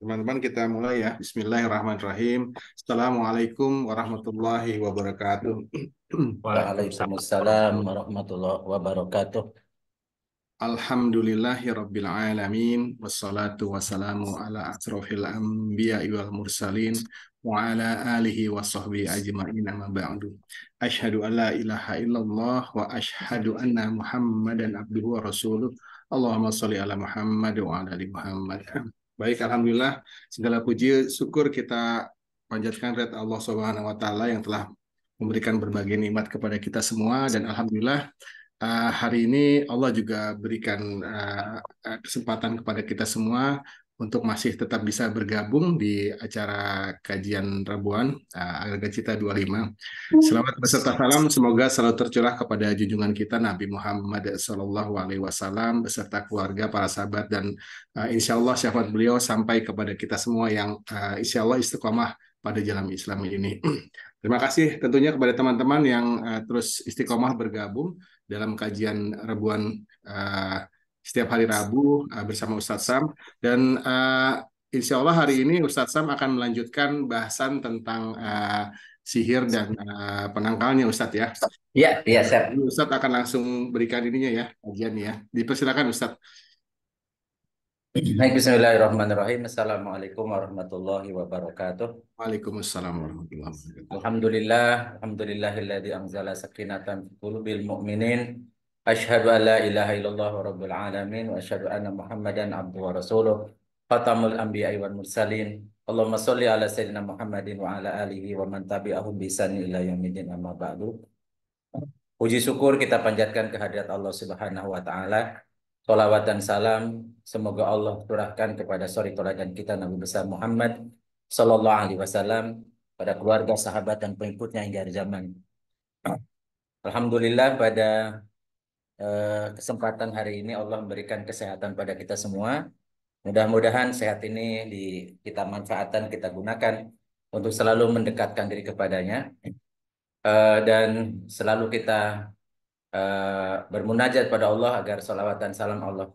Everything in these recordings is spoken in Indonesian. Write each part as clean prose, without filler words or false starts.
Teman-teman kita mulai ya. Bismillahirrahmanirrahim. Assalamualaikum warahmatullahi wabarakatuh. Waalaikumsalam warahmatullahi wabarakatuh. Alhamdulillahirabbil alamin wassalatu wassalamu ala asrofil anbiya wal mursalin wa ala alihi wa sahbihi ajma'in amma ba'du. Asyhadu an la ilaha illallah wa asyhadu anna Muhammadan abduhu wa rasuluh. Allahumma sholli ala Muhammad wa ala ali Muhammad. Baik, alhamdulillah segala puji syukur kita panjatkan kepada Allah Subhanahu wa taala yang telah memberikan berbagai nikmat kepada kita semua, dan alhamdulillah hari ini Allah juga berikan kesempatan kepada kita semua untuk masih tetap bisa bergabung di acara kajian Rabuan Agenda Cita 25. Selamat beserta salam semoga selalu tercurah kepada junjungan kita Nabi Muhammad SAW beserta keluarga, para sahabat, dan insya Allah syafaat beliau sampai kepada kita semua yang insya Allah istiqomah pada jalan Islam ini. Terima kasih tentunya kepada teman-teman yang terus istiqomah bergabung dalam kajian Rabuan setiap hari Rabu bersama Ustadz Sam, dan insya Allah hari ini Ustadz Sam akan melanjutkan bahasan tentang sihir dan penangkalnya, Ustadz ya. Ya, iya, siap. Ustadz akan langsung berikan ininya ya, kajian ya. Dipersilakan Ustadz. Baik, bismillahirrahmanirrahim. Assalamualaikum warahmatullahi wabarakatuh. Waalaikumsalam warahmatullahi wabarakatuh. Alhamdulillahilladzi anzala sakinatan fi qulubil mu'minin. Asyhadu an la ilaha illallah wa rabbil alamin wa asyhadu anna Muhammadan abduhu wa rasuluh. Khatamul anbiya'i wal mursalin. Allahumma sholli ala sayyidina Muhammadin wa ala alihi wa man tabi'ahum bi ihsan ila yaumil amma ba'du. Puji syukur kita panjatkan kehadirat Allah Subhanahu wa taala. Salawat dan salam semoga Allah curahkan kepada suri teladan kita Nabi besar Muhammad sallallahu alaihi wasallam, pada keluarga, sahabat dan pengikutnya hingga akhir zaman. Alhamdulillah pada kesempatan hari ini Allah memberikan kesehatan pada kita semua. Mudah-mudahan sehat ini kita manfaatkan, kita gunakan untuk selalu mendekatkan diri kepadanya, dan selalu kita bermunajat pada Allah agar salawat dan salam Allah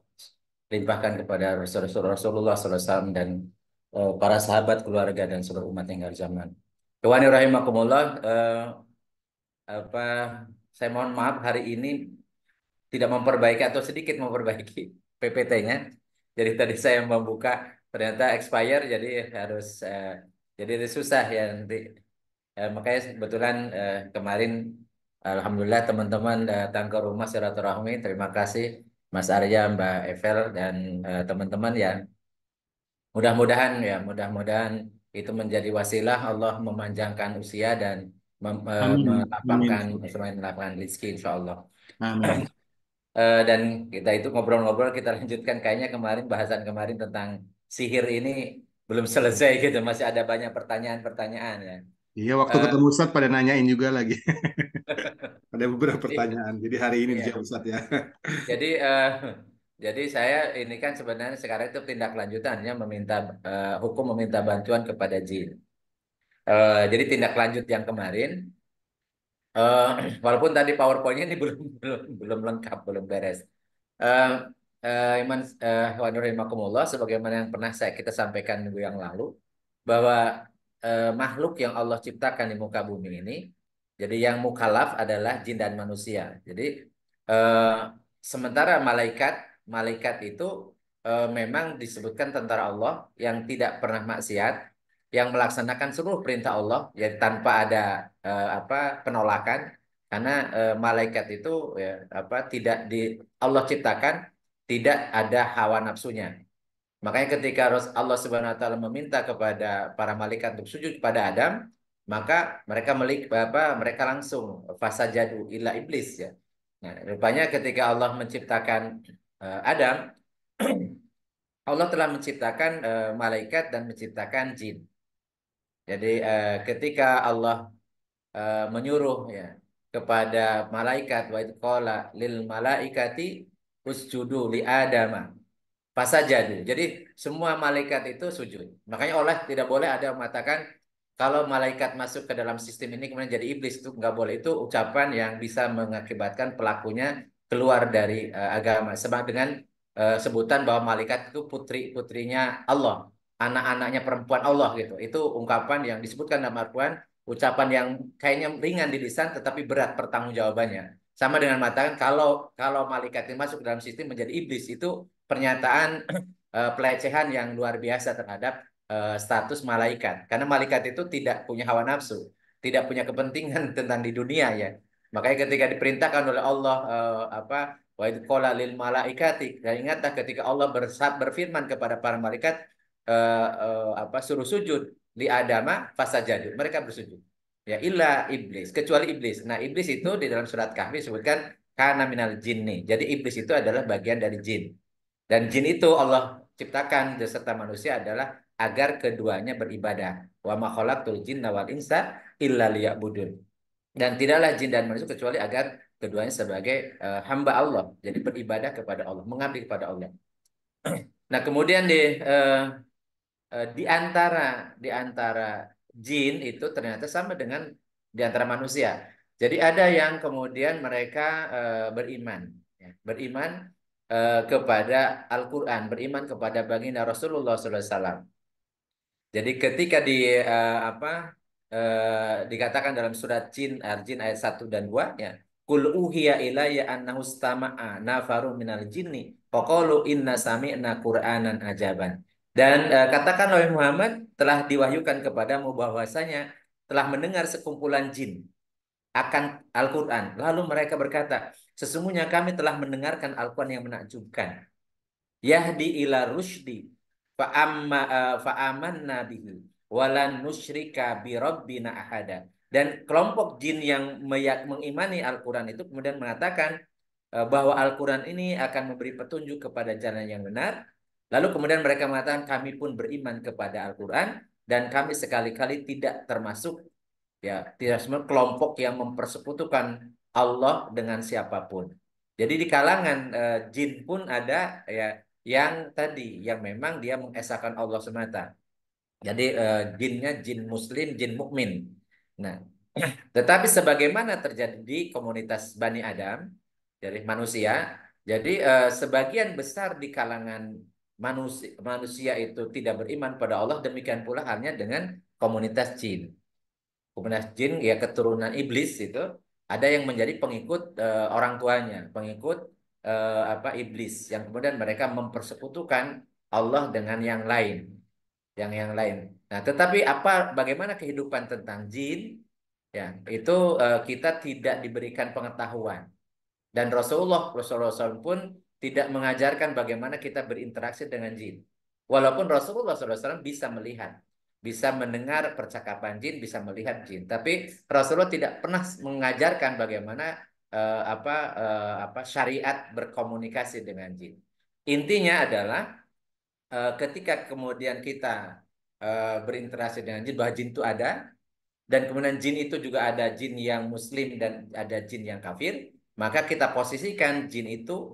limpahkan kepada Rasulullah SAW dan para sahabat, keluarga dan seluruh umat yang akhir zaman. Ikhwani rahimakumullah, apa saya mohon maaf hari ini tidak memperbaiki atau sedikit memperbaiki PPT-nya. Jadi tadi saya membuka ternyata expire, jadi harus jadi susah ya nanti. Makanya kebetulan kemarin alhamdulillah teman-teman datang ke rumah silaturahmi. Terima kasih Mas Arya, Mbak Evel dan teman-teman ya. Mudah-mudahan itu menjadi wasilah Allah memanjangkan usia dan Amin. Amin. melapangkan rezeki insya Allah. Amin. Dan kita itu ngobrol-ngobrol, kita lanjutkan kayaknya bahasan kemarin tentang sihir ini belum selesai gitu, masih ada banyak pertanyaan-pertanyaan ya. Iya, waktu Eh, ketemu Ustadz pada nanyain juga lagi. Ada beberapa i- pertanyaan. Jadi hari ini iya. dijawab Ustadz ya. Jadi jadi saya ini kan sebenarnya sekarang itu tindak lanjutannya meminta hukum meminta bantuan kepada jin. Jadi tindak lanjut yang kemarin, eh, walaupun tadi PowerPoint-nya ini belum lengkap, belum beres. Eh, Iman wa rahimakumullah, sebagaimana yang pernah kita sampaikan minggu yang lalu, bahwa makhluk yang Allah ciptakan di muka bumi ini, jadi yang mukallaf adalah jin dan manusia. Jadi eh, sementara malaikat itu memang disebutkan tentara Allah yang tidak pernah maksiat, yang melaksanakan seluruh perintah Allah ya tanpa ada penolakan, karena malaikat itu ya tidak Allah ciptakan tidak ada hawa nafsunya. Makanya ketika Allah Subhanahu wa taala meminta kepada para malaikat untuk sujud kepada Adam, maka mereka langsung fasajadu illa iblis ya. Nah, rupanya ketika Allah menciptakan Adam, Allah telah menciptakan malaikat dan menciptakan jin. Jadi ketika Allah menyuruh ya kepada malaikat, wa idz qala lil malaikati usjudu li adama fasajadu. Jadi semua malaikat itu sujud. Makanya Allah tidak boleh ada yang mengatakan kalau malaikat masuk ke dalam sistem ini kemudian jadi iblis, itu nggak boleh. Itu ucapan yang bisa mengakibatkan pelakunya keluar dari agama. Sebab dengan sebutan bahwa malaikat itu putri-putrinya Allah. anak-anaknya perempuan Allah gitu. Itu ungkapan yang disebutkan dalam Al-Quran, ucapan yang kayaknya ringan di lisan tetapi berat pertanggungjawabannya. Sama dengan mengatakan kalau malaikat ini masuk dalam sistem menjadi iblis, itu pernyataan pelecehan yang luar biasa terhadap status malaikat. Karena malaikat itu tidak punya hawa nafsu, tidak punya kepentingan tentang di dunia ya. Makanya ketika diperintahkan oleh Allah wa idz qala lil malaikati, dan ingatlah ketika Allah berfirman kepada para malaikat, suruh sujud li adama fasajadu, mereka bersujud ya illa iblis, kecuali iblis. Nah, iblis itu di dalam surat Kahfi disebutkan kana minal jinni, jadi iblis itu adalah bagian dari jin, dan jin itu Allah ciptakan beserta manusia adalah agar keduanya beribadah. Wa ma khalaqtul jinna wal insa illa liya'budun, dan tidaklah jin dan manusia kecuali agar keduanya sebagai hamba Allah, jadi beribadah kepada Allah, mengabdi kepada Allah. Nah, kemudian di antara jin itu ternyata sama dengan di antara manusia. Jadi ada yang kemudian mereka beriman, ya, beriman kepada Al-Quran, beriman kepada baginda Rasulullah SAW. Jadi ketika dikatakan dalam surat Jin ayat 1 dan 2 ya, Qul uhiya ilayya annahu istama'a nafaru minal jinni faqalu inna sami'na Qur'anan ajaban. Dan katakan oleh Muhammad, telah diwahyukan kepadamu bahwasanya telah mendengar sekumpulan jin akan Al-Qur'an. Lalu mereka berkata, sesungguhnya kami telah mendengarkan Al-Qur'an yang menakjubkan. Yahdi ila rusdi fa amanna bihi walan nusyrika bi rabbina ahada. Dan kelompok jin yang mengimani Al-Qur'an itu kemudian mengatakan bahwa Al-Qur'an ini akan memberi petunjuk kepada jalan yang benar. Lalu kemudian mereka mengatakan kami pun beriman kepada Al-Qur'an dan kami sekali-kali tidak termasuk, ya, tidak semua kelompok yang mempersekutukan Allah dengan siapapun. Jadi di kalangan jin pun ada, ya, yang tadi yang memang dia mengesahkan Allah semata. Jadi jinnya jin muslim, jin mukmin. Nah, tetapi sebagaimana terjadi di komunitas Bani Adam dari manusia, jadi sebagian besar di kalangan manusia itu tidak beriman pada Allah, demikian pula halnya dengan komunitas jin. Komunitas jin ya keturunan iblis itu ada yang menjadi pengikut orang tuanya, pengikut iblis, yang kemudian mereka mempersekutukan Allah dengan yang lain. Nah, tetapi bagaimana kehidupan tentang jin? Ya, itu kita tidak diberikan pengetahuan, dan Rasulullah SAW pun tidak mengajarkan bagaimana kita berinteraksi dengan jin. Walaupun Rasulullah SAW bisa melihat, bisa mendengar percakapan jin, bisa melihat jin, tapi Rasulullah tidak pernah mengajarkan bagaimana syariat berkomunikasi dengan jin. Intinya adalah ketika kemudian kita berinteraksi dengan jin, bahwa jin itu ada, dan kemudian jin itu juga ada jin yang muslim dan ada jin yang kafir, maka kita posisikan jin itu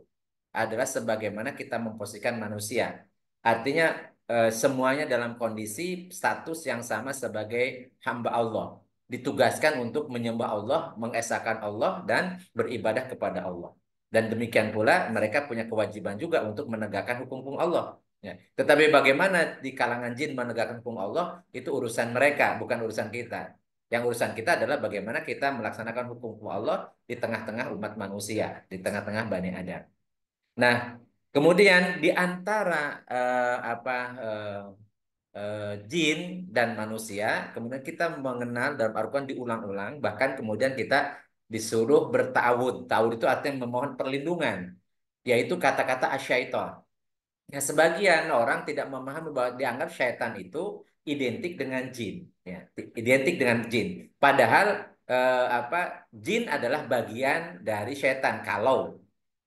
adalah sebagaimana kita memposisikan manusia. Artinya semuanya dalam kondisi status yang sama sebagai hamba Allah. Ditugaskan untuk menyembah Allah, mengesahkan Allah, dan beribadah kepada Allah. Dan demikian pula mereka punya kewajiban juga untuk menegakkan hukum-hukum Allah. Ya. Tetapi bagaimana di kalangan jin menegakkan hukum Allah, itu urusan mereka, bukan urusan kita. Yang urusan kita adalah bagaimana kita melaksanakan hukum-hukum Allah di tengah-tengah umat manusia, di tengah-tengah Bani Adam. Nah, kemudian di antara jin dan manusia, kemudian kita mengenal dalam Al-Quran diulang-ulang, bahkan kemudian kita disuruh bertawud. Tawud itu artinya memohon perlindungan, yaitu kata-kata asyaiton. Nah, sebagian orang tidak memahami bahwa dianggap syaitan itu identik dengan jin, ya, identik dengan jin. Padahal jin adalah bagian dari syaitan kalau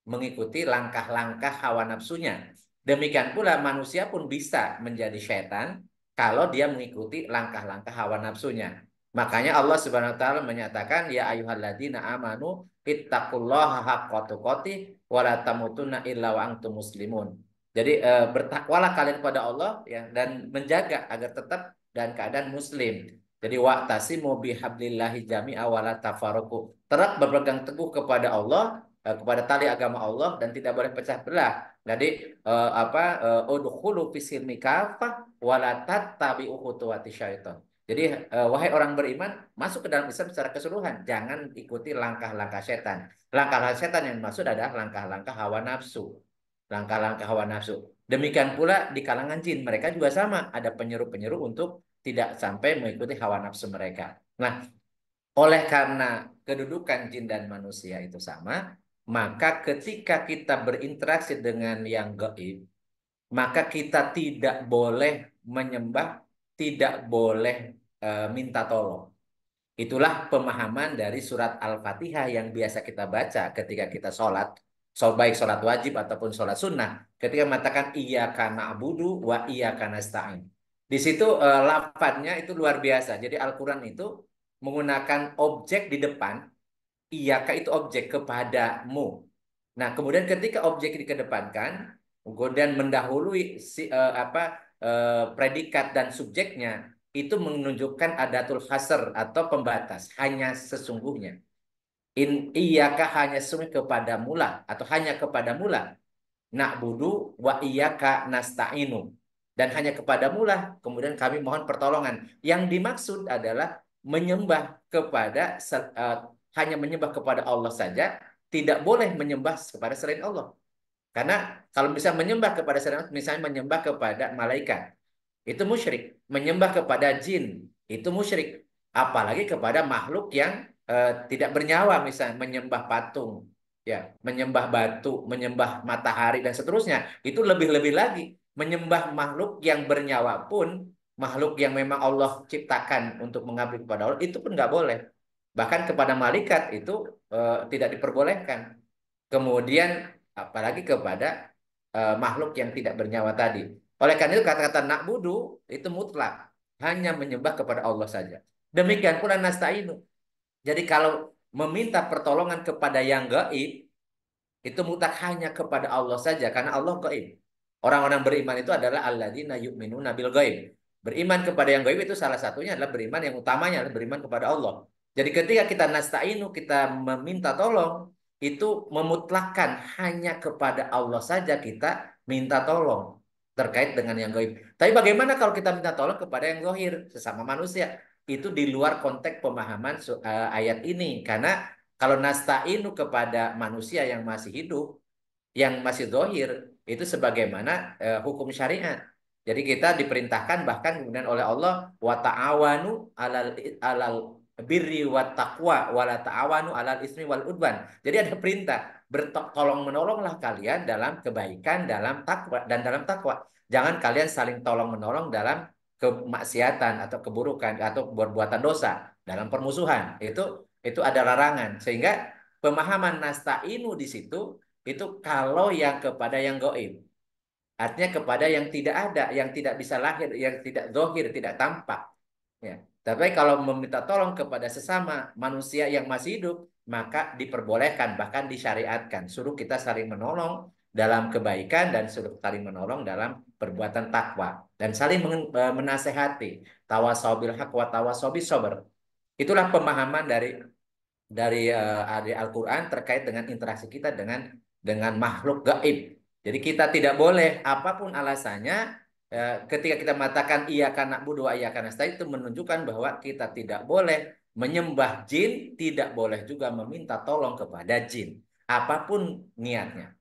mengikuti langkah-langkah hawa nafsunya. Demikian pula manusia pun bisa menjadi syaitan kalau dia mengikuti langkah-langkah hawa nafsunya. Makanya Allah Subhanahu wa taala menyatakan, ya ayyuhalladzina amanu ittaqullaha haqqa tuqatih wa la tamutunna illa wa antum muslimun. Jadi bertakwalah kalian kepada Allah, ya, dan menjaga agar tetap dalam keadaan muslim. Jadi wa'tasimu bihablillahi jami'a wa la tafarraqu. Tetap berpegang teguh kepada Allah, kepada tali agama Allah, dan tidak boleh pecah belah. Jadi udkhulu fisilmi kafah wala tattabi'u khutuwati syaiton. Jadi wahai orang beriman, masuk ke dalam Islam secara keseluruhan, jangan ikuti langkah-langkah setan. Langkah-langkah setan yang dimaksud adalah langkah-langkah hawa nafsu. Langkah-langkah hawa nafsu. Demikian pula di kalangan jin, mereka juga sama, ada penyeru-penyeru untuk tidak sampai mengikuti hawa nafsu mereka. Nah, oleh karena kedudukan jin dan manusia itu sama, maka ketika kita berinteraksi dengan yang gaib, maka kita tidak boleh menyembah, tidak boleh minta tolong. Itulah pemahaman dari surat Al-Fatihah yang biasa kita baca ketika kita sholat, baik sholat wajib ataupun sholat sunnah, ketika mengatakan iyyaka na'budu wa iyyaka nasta'in. Di situ lafadznya itu luar biasa. Jadi Al-Quran itu menggunakan objek di depan, iyyaka itu objek kepadamu. Nah, kemudian ketika objek dikedepankan, kemudian mendahului predikat dan subjeknya, itu menunjukkan adatul hasr atau pembatas, hanya sesungguhnya. Iyaka hanya sesungguhnya kepada mula atau hanya kepada mula. Na'budu wa iyaka nasta'inu. Dan hanya kepada mula, kemudian kami mohon pertolongan. Yang dimaksud adalah menyembah kepada hanya menyembah kepada Allah saja, tidak boleh menyembah kepada selain Allah. Karena kalau bisa menyembah kepada selain Allah, misalnya menyembah kepada malaikat, itu musyrik. Menyembah kepada jin, itu musyrik. Apalagi kepada makhluk yang tidak bernyawa, misalnya menyembah patung, ya, menyembah batu, menyembah matahari dan seterusnya. Itu lebih-lebih lagi. Menyembah makhluk yang bernyawa pun, makhluk yang memang Allah ciptakan untuk mengabdi kepada Allah, itu pun nggak boleh. Bahkan kepada malaikat itu tidak diperbolehkan. Kemudian apalagi kepada makhluk yang tidak bernyawa tadi. Oleh karena itu kata-kata na'budu itu mutlak, hanya menyembah kepada Allah saja. Demikian pula nasta'inu. Jadi kalau meminta pertolongan kepada yang gaib, itu mutlak hanya kepada Allah saja karena Allah gaib. Orang-orang beriman itu adalah alladzina yu'minuna bil gaib. Beriman kepada yang gaib itu salah satunya adalah beriman, yang utamanya adalah beriman kepada Allah. Jadi ketika kita nasta'inu, kita meminta tolong, itu memutlakkan hanya kepada Allah saja kita minta tolong terkait dengan yang gaib. Tapi bagaimana kalau kita minta tolong kepada yang zahir, sesama manusia? Itu di luar konteks pemahaman ayat ini. Karena kalau nasta'inu kepada manusia yang masih hidup, yang masih zahir, itu sebagaimana hukum syariat. Jadi kita diperintahkan bahkan kemudian oleh Allah, wa ta'awanu alal birri wat taqwa wa la ta'awanu alal ismi wal udwan. Jadi ada perintah, bertolong menolonglah kalian dalam kebaikan, dalam takwa dan dalam takwa. Jangan kalian saling tolong menolong dalam kemaksiatan atau keburukan atau perbuatan dosa, dalam permusuhan. Itu ada larangan. Sehingga pemahaman nasta'inu di situ itu kalau yang kepada yang gaib. Artinya kepada yang tidak ada, yang tidak bisa lahir, yang tidak zohir, tidak tampak. Ya. Tapi kalau meminta tolong kepada sesama manusia yang masih hidup, maka diperbolehkan, bahkan disyariatkan. Suruh kita saling menolong dalam kebaikan dan suruh saling menolong dalam perbuatan takwa. Dan saling menasehati. Tawasabil haq wa tawasabil sabr. Itulah pemahaman dari Al-Quran terkait dengan interaksi kita dengan makhluk gaib. Jadi kita tidak boleh apapun alasannya ketika kita mengatakan iya karena budu iya karena nasta'in, itu menunjukkan bahwa kita tidak boleh menyembah jin, tidak boleh juga meminta tolong kepada jin, apapun niatnya.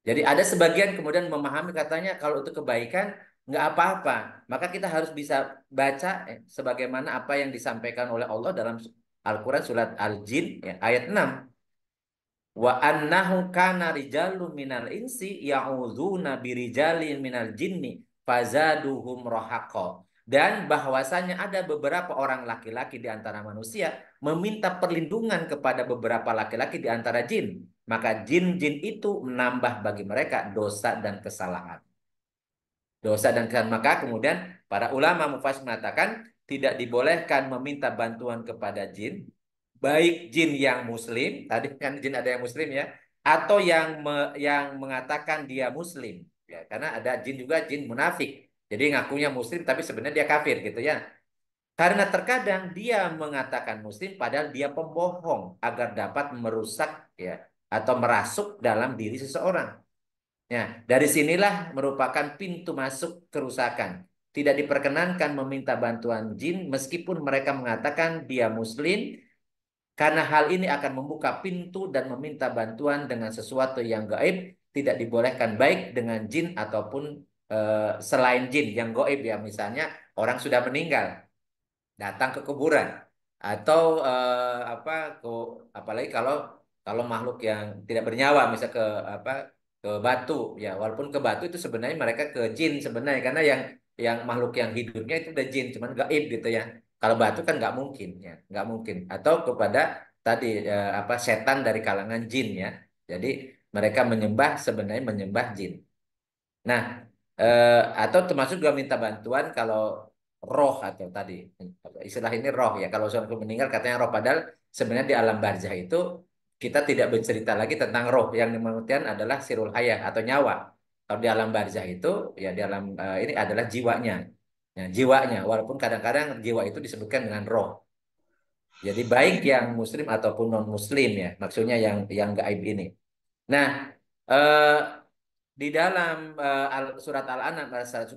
Jadi ada sebagian kemudian memahami katanya kalau itu kebaikan nggak apa-apa. Maka kita harus bisa baca sebagaimana apa yang disampaikan oleh Allah dalam Al-Quran surat Al-Jin ya, ayat 6. Wa annahu kana rijalun minal insi ya'udzuna birijalin minal jinni fazaduhum rahaqa. Dan bahwasanya ada beberapa orang laki-laki di antara manusia meminta perlindungan kepada beberapa laki-laki di antara jin. Maka jin-jin itu menambah bagi mereka dosa dan kesalahan. Dosa dan kesalahan. Maka kemudian para ulama mufassir mengatakan tidak dibolehkan meminta bantuan kepada jin, baik jin yang muslim, tadi kan jin ada yang muslim ya, atau yang mengatakan dia muslim, ya, karena ada jin juga jin munafik, jadi ngakunya muslim tapi sebenarnya dia kafir gitu ya. Karena terkadang dia mengatakan muslim padahal dia pembohong agar dapat merusak ya atau merasuk dalam diri seseorang. Ya, dari sinilah merupakan pintu masuk kerusakan. Tidak diperkenankan meminta bantuan jin meskipun mereka mengatakan dia muslim, karena hal ini akan membuka pintu dan meminta bantuan dengan sesuatu yang gaib, tidak dibolehkan baik dengan jin ataupun selain jin yang gaib ya, misalnya orang sudah meninggal datang ke kuburan atau apa ke apalagi kalau kalau makhluk yang tidak bernyawa misal ke apa ke batu ya, walaupun ke batu itu sebenarnya mereka ke jin sebenarnya, karena yang makhluk yang hidupnya itu udah jin cuman gaib gitu ya. Kalau batu kan nggak mungkin ya, nggak mungkin, atau kepada tadi apa setan dari kalangan jin ya. Jadi mereka menyembah, sebenarnya menyembah jin. Nah, atau termasuk juga minta bantuan kalau roh atau tadi istilah ini roh ya. Kalau seorang meninggal katanya roh, padahal sebenarnya di alam barzah itu kita tidak bercerita lagi tentang roh. Yang kemudian adalah sirul hayah atau nyawa. Kalau di alam barzah itu ya di alam ini adalah jiwanya. Ya, jiwanya. Walaupun kadang-kadang jiwa itu disebutkan dengan roh. Jadi baik yang muslim ataupun non muslim ya. Maksudnya yang gaib ini. Nah, eh, di dalam surat Al-An'am ayat 128,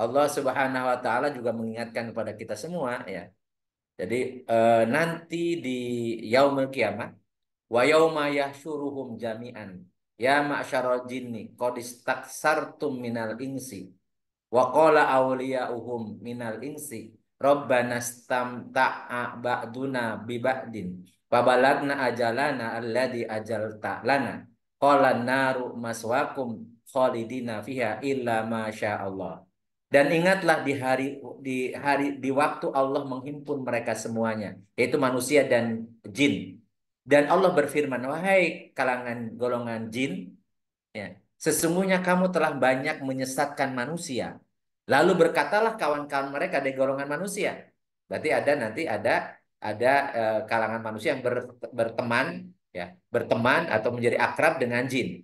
Allah Subhanahu wa taala juga mengingatkan kepada kita semua ya. Jadi nanti di yaumul kiamah wa yauma yahsyuruhum jami'an ya ma'syarul jinni qad istaksartum minal insi wa qala awliya'uhum minal insi rabbana stamta'a ba'duna bi ba'din fabalagna ajalana alladzi ajalta lana qala naru maswakum khalidina fiha illa masya Allah. Dan ingatlah di waktu Allah menghimpun mereka semuanya, yaitu manusia dan jin. Dan Allah berfirman, wahai kalangan golongan jin, ya, sesungguhnya kamu telah banyak menyesatkan manusia. Lalu berkatalah kawan-kawan mereka dari golongan manusia. Berarti ada nanti ada kalangan manusia yang berteman ya, berteman atau menjadi akrab dengan jin.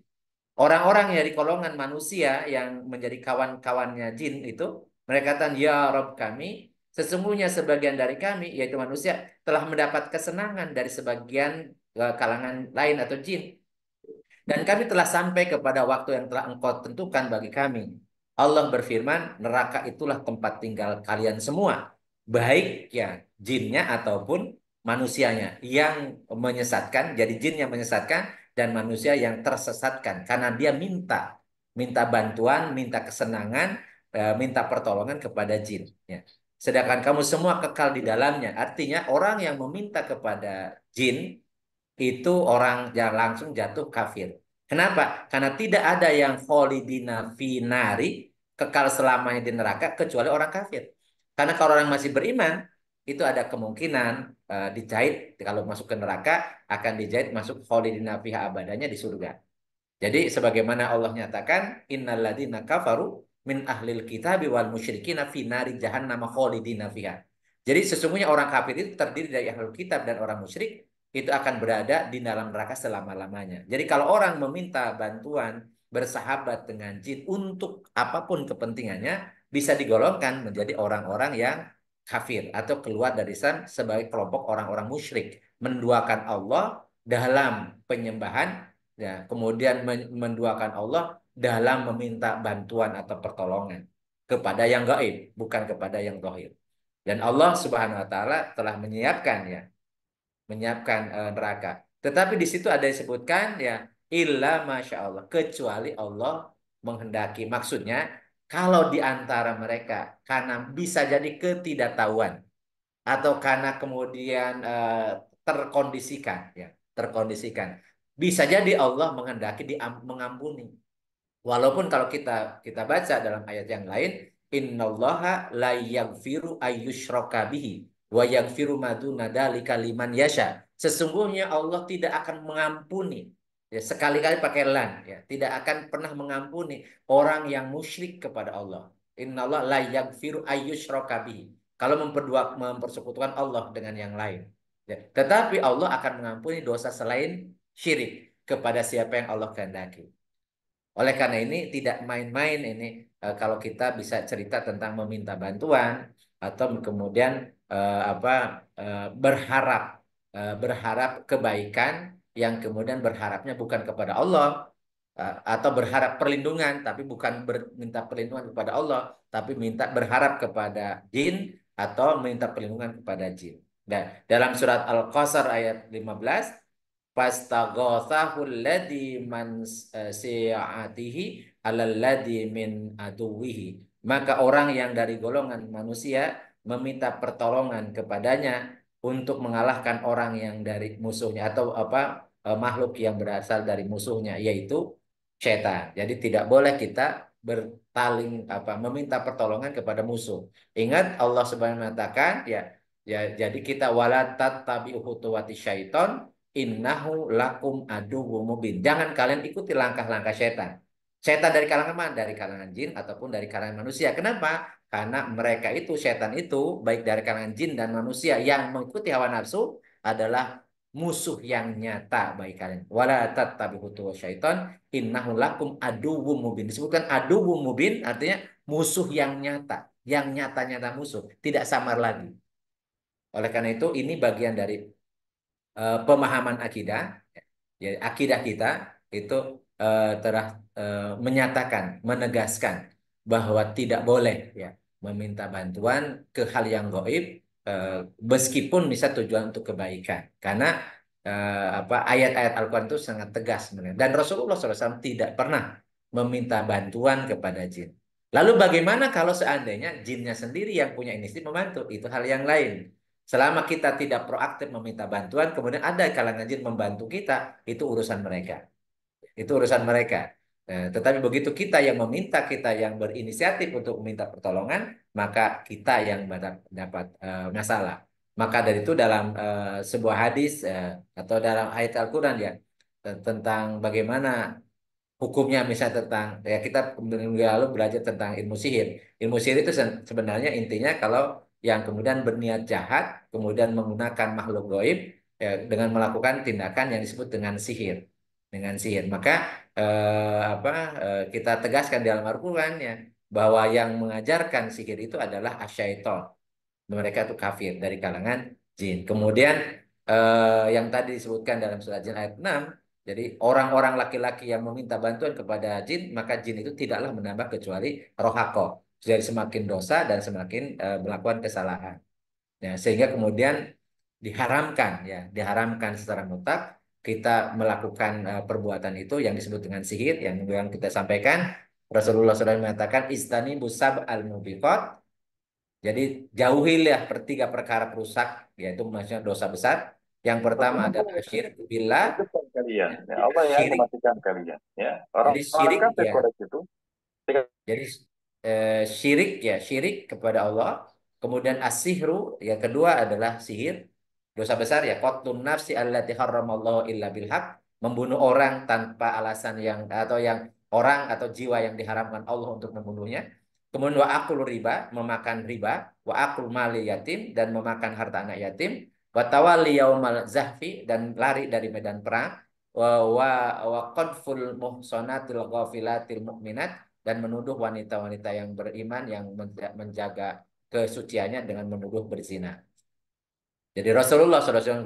Orang-orang yang dari golongan manusia yang menjadi kawan-kawannya jin itu mereka katakan ya Rob kami, sesungguhnya sebagian dari kami yaitu manusia telah mendapat kesenangan dari sebagian kalangan lain atau jin, dan kami telah sampai kepada waktu yang telah engkau tentukan bagi kami. Allah berfirman, neraka itulah tempat tinggal kalian semua. Baik ya jinnya ataupun manusianya yang menyesatkan. Jadi jin yang menyesatkan dan manusia yang tersesatkan. Karena dia minta bantuan, minta kesenangan, minta pertolongan kepada jin. Ya. Sedangkan kamu semua kekal di dalamnya. Artinya orang yang meminta kepada jin itu orang yang langsung jatuh kafir. Kenapa? Karena tidak ada yang kholidina finari, kekal selamanya di neraka kecuali orang kafir. Karena kalau orang masih beriman, itu ada kemungkinan dijahit kalau masuk ke neraka akan dijahit masuk kholidina fiha abadanya di surga. Jadi sebagaimana Allah nyatakan innalladzina kafaru min ahlil kitabi wal musyrikina fi nari jahannam khalidina fiha. Jadi sesungguhnya orang kafir itu terdiri dari ahlul kitab dan orang musyrik itu akan berada di dalam neraka selama-lamanya. Jadi kalau orang meminta bantuan bersahabat dengan jin untuk apapun kepentingannya bisa digolongkan menjadi orang-orang yang kafir atau keluar dari Islam sebagai kelompok orang-orang musyrik, menduakan Allah dalam penyembahan ya, kemudian menduakan Allah dalam meminta bantuan atau pertolongan kepada yang gaib, bukan kepada yang zahir. Dan Allah Subhanahu wa taala telah menyiapkan ya, menyiapkan neraka. Tetapi di situ ada disebutkan ya illa masya Allah, kecuali Allah menghendaki. Maksudnya kalau di antara mereka karena bisa jadi ketidaktahuan atau karena kemudian terkondisikan ya, terkondisikan. Bisa jadi Allah menghendaki mengampuni. Walaupun kalau kita baca dalam ayat yang lain, innallaha la yaghfiru ayyushraka bihi wa yaghfiru ma duna dzalika liman yasha. Sesungguhnya Allah tidak akan mengampuni ya, sekali-kali pakai lan ya, tidak akan pernah mengampuni orang yang musyrik kepada Allah. Innallaha la yaghfiru ayyushraka bihi. Kalau mempersekutukan Allah dengan yang lain. Ya. Tetapi Allah akan mengampuni dosa selain syirik kepada siapa yang Allah kehendaki. Oleh karena ini tidak main-main ini kalau kita bisa cerita tentang meminta bantuan atau kemudian apa berharap kebaikan yang kemudian berharapnya bukan kepada Allah atau berharap perlindungan, tapi bukan minta perlindungan kepada Allah, tapi minta berharap kepada jin atau minta perlindungan kepada jin. Dan dalam surat Al-Qasar ayat 15, fastaghathahu alladzi man si'atihi alladzi min aduwihi. Maka orang yang dari golongan manusia meminta pertolongan kepadanya untuk mengalahkan orang yang dari musuhnya atau makhluk yang berasal dari musuhnya, yaitu setan. Jadi tidak boleh kita berpaling meminta pertolongan kepada musuh. Ingat Allah Subhanahu mengatakan ya, ya jadi kita wala tattabi'u khutuwati syaiton innahu lakum aduwwum mubin. Jangan kalian ikuti langkah-langkah setan. Setan dari kalangan mana? Dari kalangan jin ataupun dari kalangan manusia. Kenapa? Karena mereka itu, setan itu, baik dari kalangan jin dan manusia yang mengikuti hawa nafsu adalah musuh yang nyata bagi kalian. Wala tattabi'u khutuwati syaiton innahu lakum aduwwum mubin. Disebutkan aduwwum mubin artinya musuh yang nyata. Yang nyata-nyata musuh. Tidak samar lagi. Oleh karena itu ini bagian dari pemahaman akidah. Jadi akidah kita itu telah menyatakan, menegaskan bahwa tidak boleh ya meminta bantuan ke hal yang gaib eh, meskipun bisa tujuan untuk kebaikan. Karena ayat-ayat Al-Quran itu sangat tegas sebenarnya. Dan Rasulullah SAW tidak pernah meminta bantuan kepada jin. Lalu bagaimana kalau seandainya jinnya sendiri yang punya inisiatif membantu? Itu hal yang lain. Selama kita tidak proaktif meminta bantuan, kemudian ada kalangan jin membantu kita, itu urusan mereka. Itu urusan mereka. Tetapi begitu kita yang meminta, kita yang berinisiatif untuk meminta pertolongan, maka kita yang dapat masalah. Maka dari itu dalam sebuah hadis atau dalam ayat Al-Quran ya, tentang bagaimana hukumnya misalnya tentang ya kita minggu lalu belajar tentang ilmu sihir. Ilmu sihir itu sebenarnya intinya kalau yang kemudian berniat jahat, kemudian menggunakan makhluk gaib ya, dengan melakukan tindakan yang disebut dengan sihir. Dengan sihir. Maka kita tegaskan di dalam Al-Qur'an ya bahwa yang mengajarkan sihir itu adalah asyaiton. Mereka itu kafir dari kalangan jin. Kemudian yang tadi disebutkan dalam surat Jin ayat 6, jadi orang-orang laki-laki yang meminta bantuan kepada jin, maka jin itu tidaklah menambah kecuali rohako. Jadi semakin dosa dan semakin melakukan kesalahan. Ya, sehingga kemudian diharamkan ya, diharamkan secara mutlak kita melakukan perbuatan itu yang disebut dengan sihir yang kita sampaikan. Rasulullah SAW mengatakan istani busab al mubiqat. Jadi jauhilah tiga perkara perusak, yaitu maksudnya dosa besar. Yang pertama adalah syirik billah, Hidupkan kalian. ya, Ya, Allah yang syirik. mematikan kalian. Ya, Jadi orang-orang syirik kafir ya, pada itu. jadi syirik ya, syirik kepada Allah. Kemudian asihru, yang kedua adalah sihir, dosa besar ya, qatlun nafsi allati harramallahu illa bilhaq, membunuh orang tanpa alasan yang atau yang orang atau jiwa yang diharamkan Allah untuk membunuhnya. Kemudian wa akul riba, memakan riba, wa akul mali yatim dan memakan harta anak yatim, wa tawalli yaumal zahfi dan lari dari medan perang, wa qadful muhsanatil ghafilatil mu'minat dan menuduh wanita-wanita yang beriman yang menjaga kesuciannya dengan menuduh berzina. Jadi Rasulullah SAW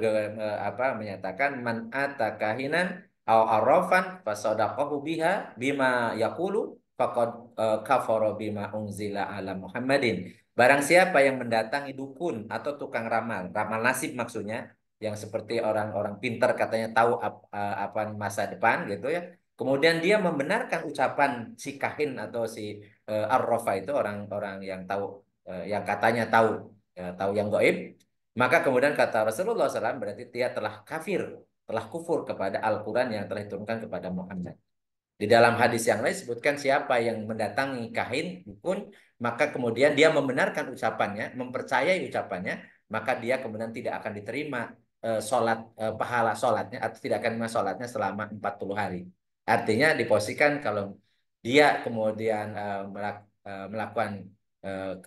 menyatakan man atakahinan aw arrafan fasadaqahu biha bima yaqulu faqad kafara bima unzila ala Muhammadin. Barang siapa yang mendatangi dukun atau tukang ramal, ramal nasib maksudnya, yang seperti orang-orang pintar katanya tahu apa masa depan gitu ya. Kemudian dia membenarkan ucapan si kahin atau si arrafa itu orang-orang yang tahu yang katanya tahu tahu yang gaib, maka kemudian kata Rasulullah SAW berarti dia telah kafir, telah kufur kepada Al-Quran yang telah diturunkan kepada Muhammad. Di dalam hadis yang lain disebutkan siapa yang mendatangi kahin, dukun, maka kemudian dia membenarkan ucapannya, mempercayai ucapannya, maka dia kemudian tidak akan diterima pahala sholatnya atau tidak akan diterima sholatnya selama 40 hari. Artinya diposisikan kalau dia kemudian melakukan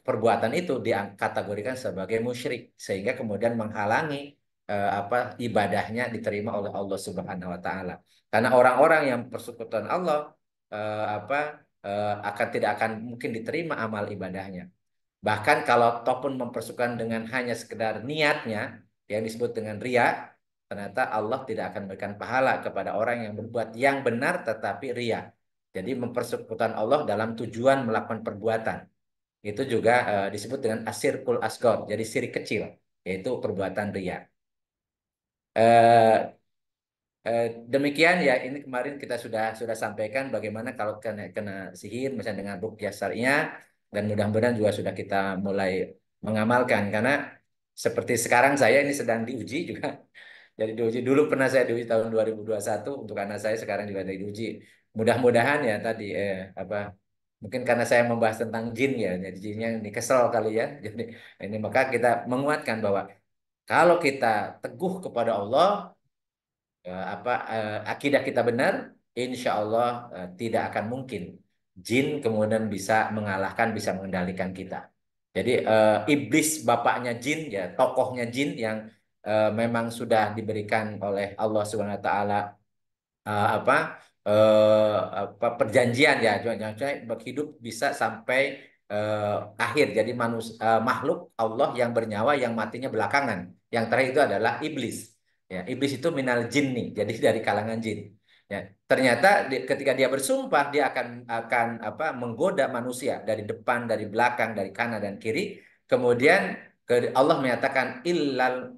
perbuatan itu dikategorikan sebagai musyrik sehingga kemudian menghalangi ibadahnya diterima oleh Allah Subhanahu wa taala. Karena orang-orang yang persekutuan Allah tidak akan mungkin diterima amal ibadahnya. Bahkan kalau toh pun mempersekutukan dengan hanya sekedar niatnya yang disebut dengan ria, ternyata Allah tidak akan memberikan pahala kepada orang yang berbuat yang benar tetapi ria. Jadi mempersekutukan Allah dalam tujuan melakukan perbuatan. Itu juga disebut dengan asyirkul asghar, jadi syirik kecil, yaitu perbuatan ria. Eh, Demikian ya, ini kemarin kita sudah sampaikan bagaimana kalau kena kena sihir misalnya dengan ruqyah syariah, dan mudah-mudahan juga sudah kita mulai mengamalkan karena seperti sekarang saya ini sedang diuji juga. Jadi diuji dulu, pernah saya diuji tahun 2021 untuk anak saya, sekarang juga ada diuji. Mudah-mudahan ya tadi apa, mungkin karena saya membahas tentang jin ya, jadi jinnya ini kesel kali ya. Jadi ini maka kita menguatkan bahwa kalau kita teguh kepada Allah, akidah kita benar, insya Allah tidak akan mungkin jin kemudian bisa mengalahkan, bisa mengendalikan kita. Jadi iblis bapaknya jin ya, tokohnya jin yang memang sudah diberikan oleh Allah Subhanahu Wa Taala eh, apa perjanjian ya, jangan hidup bisa sampai akhir. Jadi makhluk Allah yang bernyawa yang matinya belakangan. Yang terakhir itu adalah iblis. Ya, iblis itu minal jinni, jadi dari kalangan jin. Ya, ternyata ketika dia bersumpah dia akan menggoda manusia dari depan, dari belakang, dari kanan dan kiri. Kemudian Allah menyatakan illal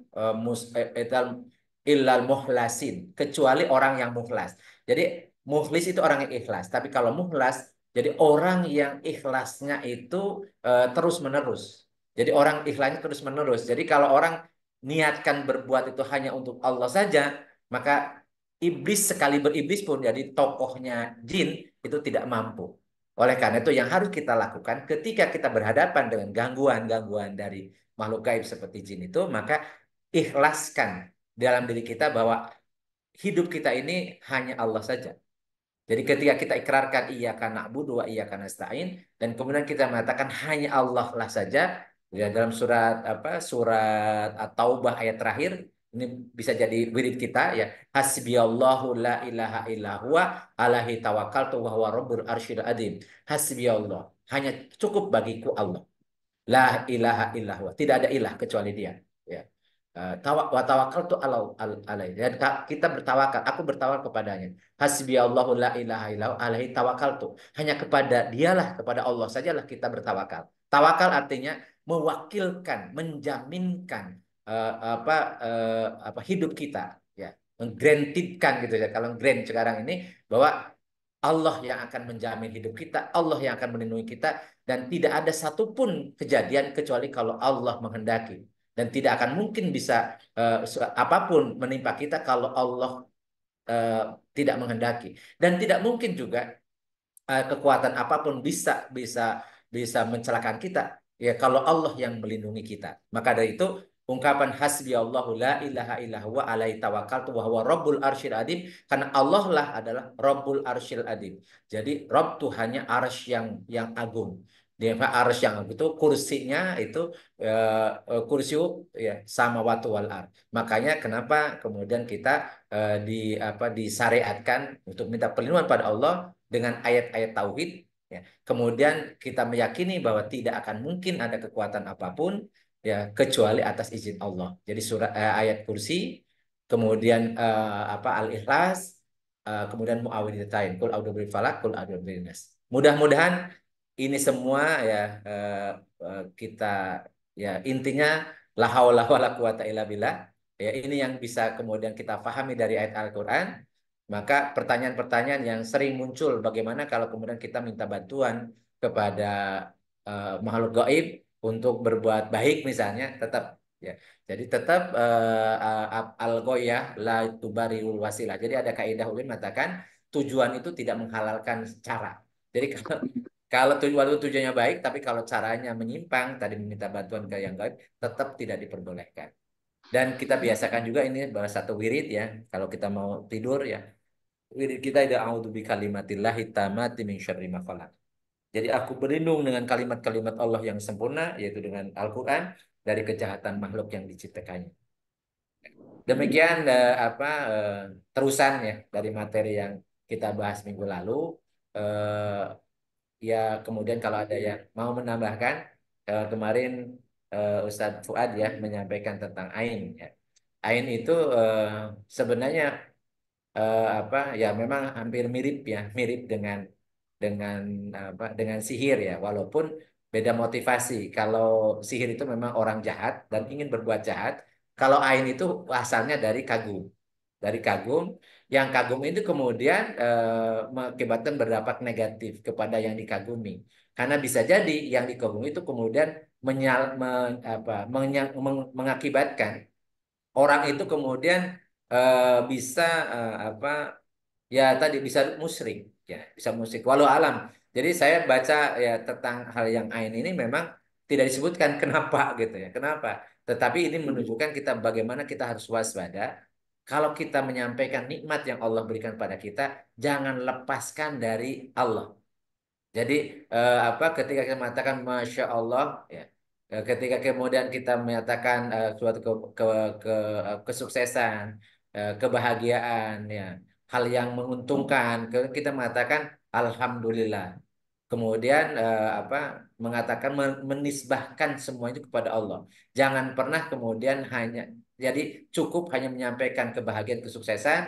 muhlasin, kecuali orang yang muhlas. Jadi muhlis itu orang yang ikhlas. Tapi kalau muhlas, jadi orang yang ikhlasnya itu terus menerus. Jadi orang ikhlasnya terus menerus. Jadi kalau orang niatkan berbuat itu hanya untuk Allah saja, maka iblis sekali beriblis pun jadi tokohnya jin itu tidak mampu. Oleh karena itu yang harus kita lakukan ketika kita berhadapan dengan gangguan-gangguan dari makhluk gaib seperti jin itu, maka ikhlaskan dalam diri kita bahwa hidup kita ini hanya Allah saja. Jadi ketika kita ikrarkan iyyaka na'budu wa iyyaka nasta'in, dan kemudian kita mengatakan hanya Allah lah saja, ya dalam surat At-Taubah ayat terakhir, ini bisa jadi wirid kita ya, hasbiyallahu la ilaha illa huwa alaihi tawakkaltu wa huwa rabbul arsyil adzim. Hasbiyallah, hanya cukup bagiku Allah. La ilaha illallah. Tidak ada ilah kecuali dia. Ya. Wa tawakkaltu alaihi. Dan kita bertawakal, aku bertawakal kepadanya. Hasbiyallahu la ilaha illallah alaihi tawakkaltu. Hanya kepada dialah, kepada Allah sajalah kita bertawakal. Tawakal artinya mewakilkan, menjaminkan hidup kita, ya. Menggrantikan gitu ya. Kalau grant sekarang ini bahwa Allah yang akan menjamin hidup kita, Allah yang akan melindungi kita, dan tidak ada satupun kejadian kecuali kalau Allah menghendaki. Dan tidak akan mungkin bisa apapun menimpa kita kalau Allah eh, tidak menghendaki. Dan tidak mungkin juga kekuatan apapun bisa bisa bisa mencelakakan kita ya kalau Allah yang melindungi kita. Maka dari itu ungkapan hasbi Allahu la ilaha illa huwa alaihi tawakkaltu wa huwa rabbul arsyil adim, karena Allah lah adalah rabbul arsyil adim. Jadi Rabb Tuhannya arsy yang agung. Dia arsy yang agung itu kursinya itu kursiu ya sama watu wal ar. Makanya kenapa kemudian kita disyariatkan untuk minta perlindungan pada Allah dengan ayat-ayat tauhid, ya. Kemudian kita meyakini bahwa tidak akan mungkin ada kekuatan apapun ya kecuali atas izin Allah. Jadi ayat kursi, kemudian Al-Ikhlas, kemudian Muawwidhatain, Qul a'udzu birabbil falaq, Qul a'udzu birabbin nas. Mudah-mudahan ini semua ya kita ya intinya la haula wala quwata illa billah. Ya, ini yang bisa kemudian kita pahami dari ayat Al-Qur'an. Maka pertanyaan-pertanyaan yang sering muncul, bagaimana kalau kemudian kita minta bantuan kepada makhluk gaib untuk berbuat baik misalnya, tetap ya. Jadi tetap al-ghoyah la tubariul wasilah. Jadi ada kaidah ulun mengatakan tujuan itu tidak menghalalkan cara. Jadi kalau kalau tujuan itu tujuannya baik, tapi kalau caranya menyimpang, tadi meminta bantuan ke yang gaib, tetap tidak diperbolehkan. Dan kita biasakan juga ini bahwa satu wirid ya, kalau kita mau tidur ya, wirid kita ada a'udzu bikalimatillahi tammati min syarri ma khalaq. Jadi aku berlindung dengan kalimat-kalimat Allah yang sempurna, yaitu dengan Al-Quran, dari kejahatan makhluk yang diciptakannya. Demikian terusan ya dari materi yang kita bahas minggu lalu. Eh, Ya kemudian kalau ada yang mau menambahkan, kemarin Ustadz Fuad ya menyampaikan tentang ain ya. Ain itu sebenarnya apa ya memang hampir mirip ya, mirip dengan dengan sihir ya, walaupun beda motivasi. Kalau sihir itu memang orang jahat dan ingin berbuat jahat. Kalau ain itu asalnya dari kagum. Dari kagum, yang kagum itu kemudian mengakibatkan berdampak negatif kepada yang dikagumi. Karena bisa jadi yang dikagumi itu kemudian mengakibatkan orang itu kemudian bisa apa ya tadi bisa musyrik ya bisa musyrik walau alam. Jadi saya baca ya tentang hal yang ain ini memang tidak disebutkan kenapa gitu ya kenapa, tetapi ini menunjukkan kita bagaimana kita harus waspada kalau kita menyampaikan nikmat yang Allah berikan pada kita, jangan lepaskan dari Allah. Jadi ketika kita mengatakan Masya Allah ya, ketika kemudian kita menyatakan suatu kesuksesan, kebahagiaan ya, hal yang menguntungkan, kita mengatakan Alhamdulillah. Kemudian mengatakan menisbahkan semua itu kepada Allah. Jangan pernah kemudian hanya jadi cukup hanya menyampaikan kebahagiaan kesuksesan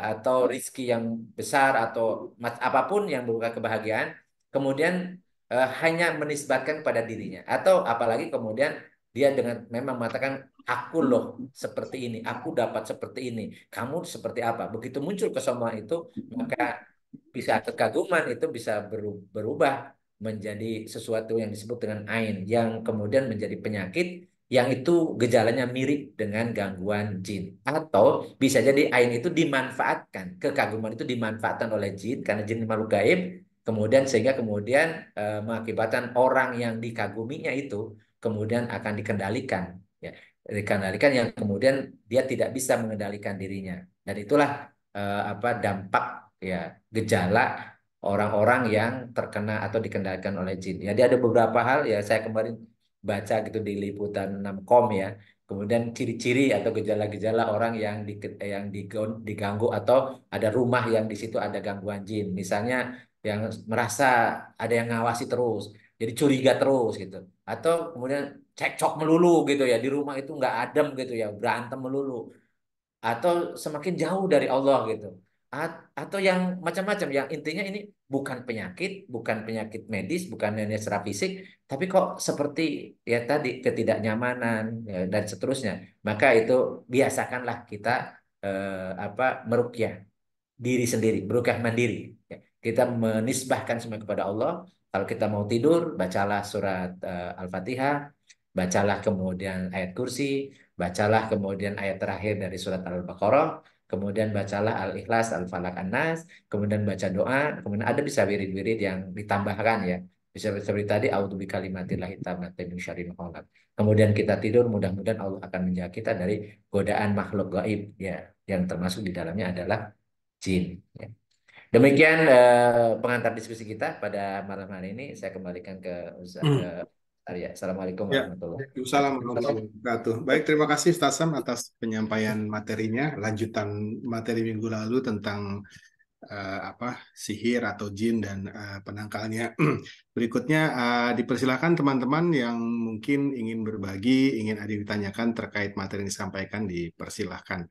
atau rizki yang besar atau apapun yang berupa kebahagiaan, kemudian hanya menisbatkan pada dirinya atau apalagi kemudian dia dengan memang mengatakan aku loh seperti ini, aku dapat seperti ini, kamu seperti apa. Begitu muncul kesombongan itu, maka bisa kekaguman itu bisa berubah menjadi sesuatu yang disebut dengan ain yang kemudian menjadi penyakit yang itu gejalanya mirip dengan gangguan jin, atau bisa jadi ain itu dimanfaatkan, kekaguman itu dimanfaatkan oleh jin karena jin makhluk gaib, kemudian sehingga kemudian mengakibatkan orang yang dikaguminya itu kemudian akan dikendalikan ya, dikendalikan yang kemudian dia tidak bisa mengendalikan dirinya, dan itulah dampak ya gejala orang-orang yang terkena atau dikendalikan oleh jin. Jadi ada beberapa hal ya saya kemarin baca gitu di liputan 6com ya. Kemudian ciri-ciri atau gejala-gejala orang diganggu atau ada rumah yang di situ ada gangguan jin. Misalnya yang merasa ada yang ngawasi terus, jadi curiga terus gitu. Atau kemudian cekcok melulu gitu ya di rumah itu nggak adem gitu ya, berantem melulu atau semakin jauh dari Allah gitu. Atau yang macam-macam yang intinya ini bukan penyakit medis, bukan hanya secara fisik, tapi kok seperti ya tadi ketidaknyamanan ya, dan seterusnya. Maka itu biasakanlah kita meruqyah diri sendiri, berukyah mandiri. Ya, kita menisbahkan semua kepada Allah. Kalau kita mau tidur, bacalah surat Al-Fatihah, bacalah kemudian ayat kursi, bacalah kemudian ayat terakhir dari surat Al-Baqarah, kemudian bacalah Al-Ikhlas, Al-Falaq, An-Nas, kemudian baca doa, kemudian ada bisa wirid-wirid yang ditambahkan ya. Bisa seperti tadi, A'udzu bikalimatillahi tammati min syarri ma khalaq. Kemudian kita tidur, mudah-mudahan Allah akan menjaga kita dari godaan makhluk gaib ya, yang termasuk di dalamnya adalah jin. Ya. Demikian pengantar diskusi kita pada malam hari ini. Saya kembalikan ke Arya. Assalamualaikum Ya, warahmatullahi Waalaikumsalam warahmatullahi wabarakatuh. wabarakatuh. Baik, terima kasih Ustaz Sam atas penyampaian materinya, lanjutan materi minggu lalu tentang sihir atau jin dan penangkalnya. Berikutnya dipersilakan teman-teman yang mungkin ingin berbagi, ingin ada yang ditanyakan terkait materi yang disampaikan, dipersilahkan.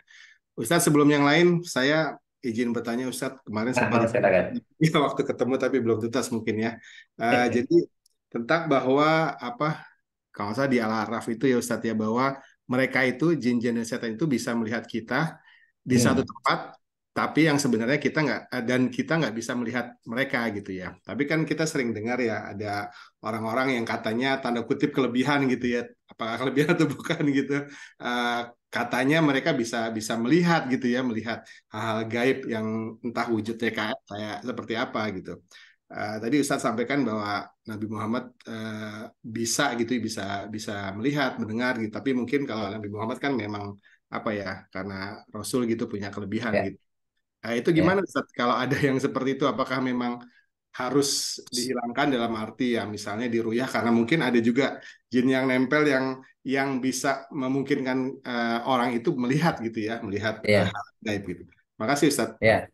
Ustadz, sebelum yang lain, saya izin bertanya Ustadz, kemarin Nah, sempat mau silakan. waktu ketemu tapi belum tuntas mungkin ya. Jadi tentang bahwa kalau nggak salah di Al-Araf itu ya Ustadz ya, bahwa mereka itu jin-jin dan setan itu bisa melihat kita di satu Hmm. tempat, tapi yang sebenarnya kita nggak, dan kita nggak bisa melihat mereka gitu ya. Tapi kan kita sering dengar ya ada orang-orang yang katanya tanda kutip kelebihan gitu ya, apakah kelebihan atau bukan gitu. Eh, Katanya mereka bisa bisa melihat gitu ya, melihat hal-hal gaib yang entah wujudnya kayak seperti apa gitu. Tadi Ustadz sampaikan bahwa Nabi Muhammad bisa gitu, bisa bisa melihat, mendengar gitu. Tapi mungkin kalau Nabi Muhammad kan memang apa ya, karena Rasul gitu punya kelebihan Ya, gitu. Itu gimana ya, Ustadz? Kalau ada yang seperti itu, apakah memang harus dihilangkan dalam arti ya misalnya diruyah, karena mungkin ada juga jin yang nempel yang bisa memungkinkan orang itu melihat gitu ya, melihat ya, hal gaib gitu. Makasih Ustadz. ya.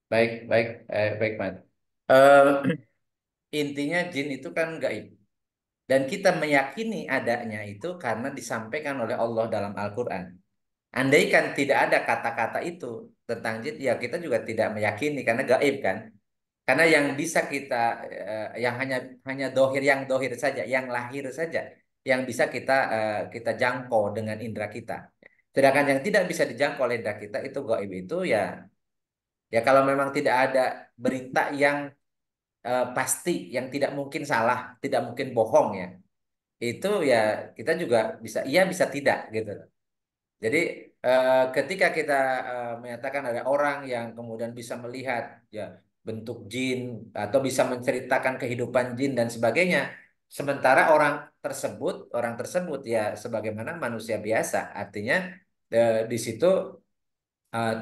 Baik, baik, baik, Mat. Eh, intinya jin itu kan gaib. Dan kita meyakini adanya itu karena disampaikan oleh Allah dalam Al-Quran. Andaikan tidak ada kata-kata itu tentang jin, ya kita juga tidak meyakini karena gaib kan. Karena yang bisa kita yang hanya dohir, yang dohir saja, yang lahir saja, yang bisa kita jangkau dengan indera kita. Sedangkan yang tidak bisa dijangkau oleh indera kita itu gaib itu ya kalau memang tidak ada berita yang pasti, yang tidak mungkin salah, tidak mungkin bohong ya. Itu ya kita juga bisa iya bisa tidak gitu. Jadi ketika kita menyatakan ada orang yang kemudian bisa melihat ya bentuk jin atau bisa menceritakan kehidupan jin dan sebagainya, sementara orang tersebut ya sebagaimana manusia biasa, artinya di situ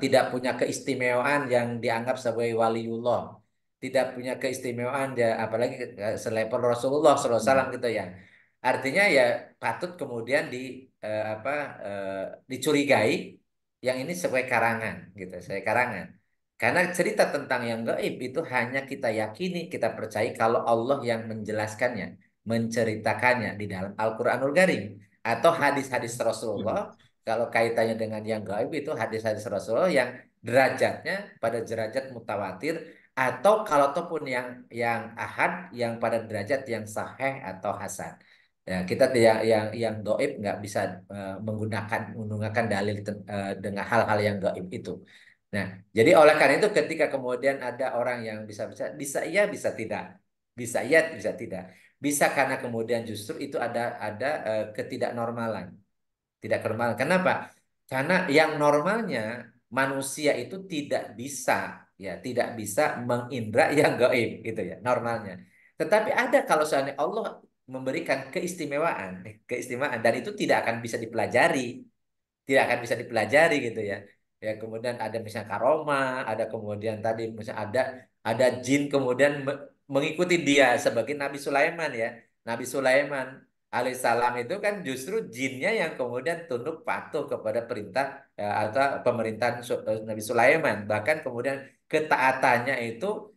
tidak punya keistimewaan yang dianggap sebagai waliullah, tidak punya keistimewaan ya apalagi selevel Rasulullah SAW gitu ya. Artinya ya patut kemudian apa dicurigai yang ini sebagai karangan gitu, sebagai karangan. Karena cerita tentang yang gaib itu hanya kita yakini, kita percaya kalau Allah yang menjelaskannya, menceritakannya di dalam Al-Qur'anul Karim atau hadis-hadis Rasulullah. Kalau kaitannya dengan yang gaib itu hadis-hadis Rasulullah yang derajatnya pada derajat mutawatir atau kalau ataupun yang ahad yang pada derajat yang sahih atau hasan. Ya, kita tidak yang doib nggak bisa menggunakan dalil dengan hal-hal yang gaib itu. Nah, jadi oleh karena itu ketika kemudian ada orang yang bisa bisa iya bisa tidak, bisa iya bisa tidak, bisa karena kemudian justru itu ada ketidaknormalan. Tidak normal. Kenapa? Karena yang normalnya manusia itu tidak bisa mengindra yang gaib gitu ya, normalnya. Tetapi ada kalau seandainya Allah memberikan keistimewaan dan itu tidak akan bisa dipelajari, tidak akan bisa dipelajari gitu ya. Ya kemudian ada misalnya karoma, ada kemudian tadi misalnya ada jin kemudian mengikuti dia sebagai Nabi Sulaiman ya. Nabi Sulaiman alaihissalam itu kan justru jinnya yang kemudian tunduk patuh kepada perintah atau pemerintahan Nabi Sulaiman. Bahkan kemudian ketaatannya itu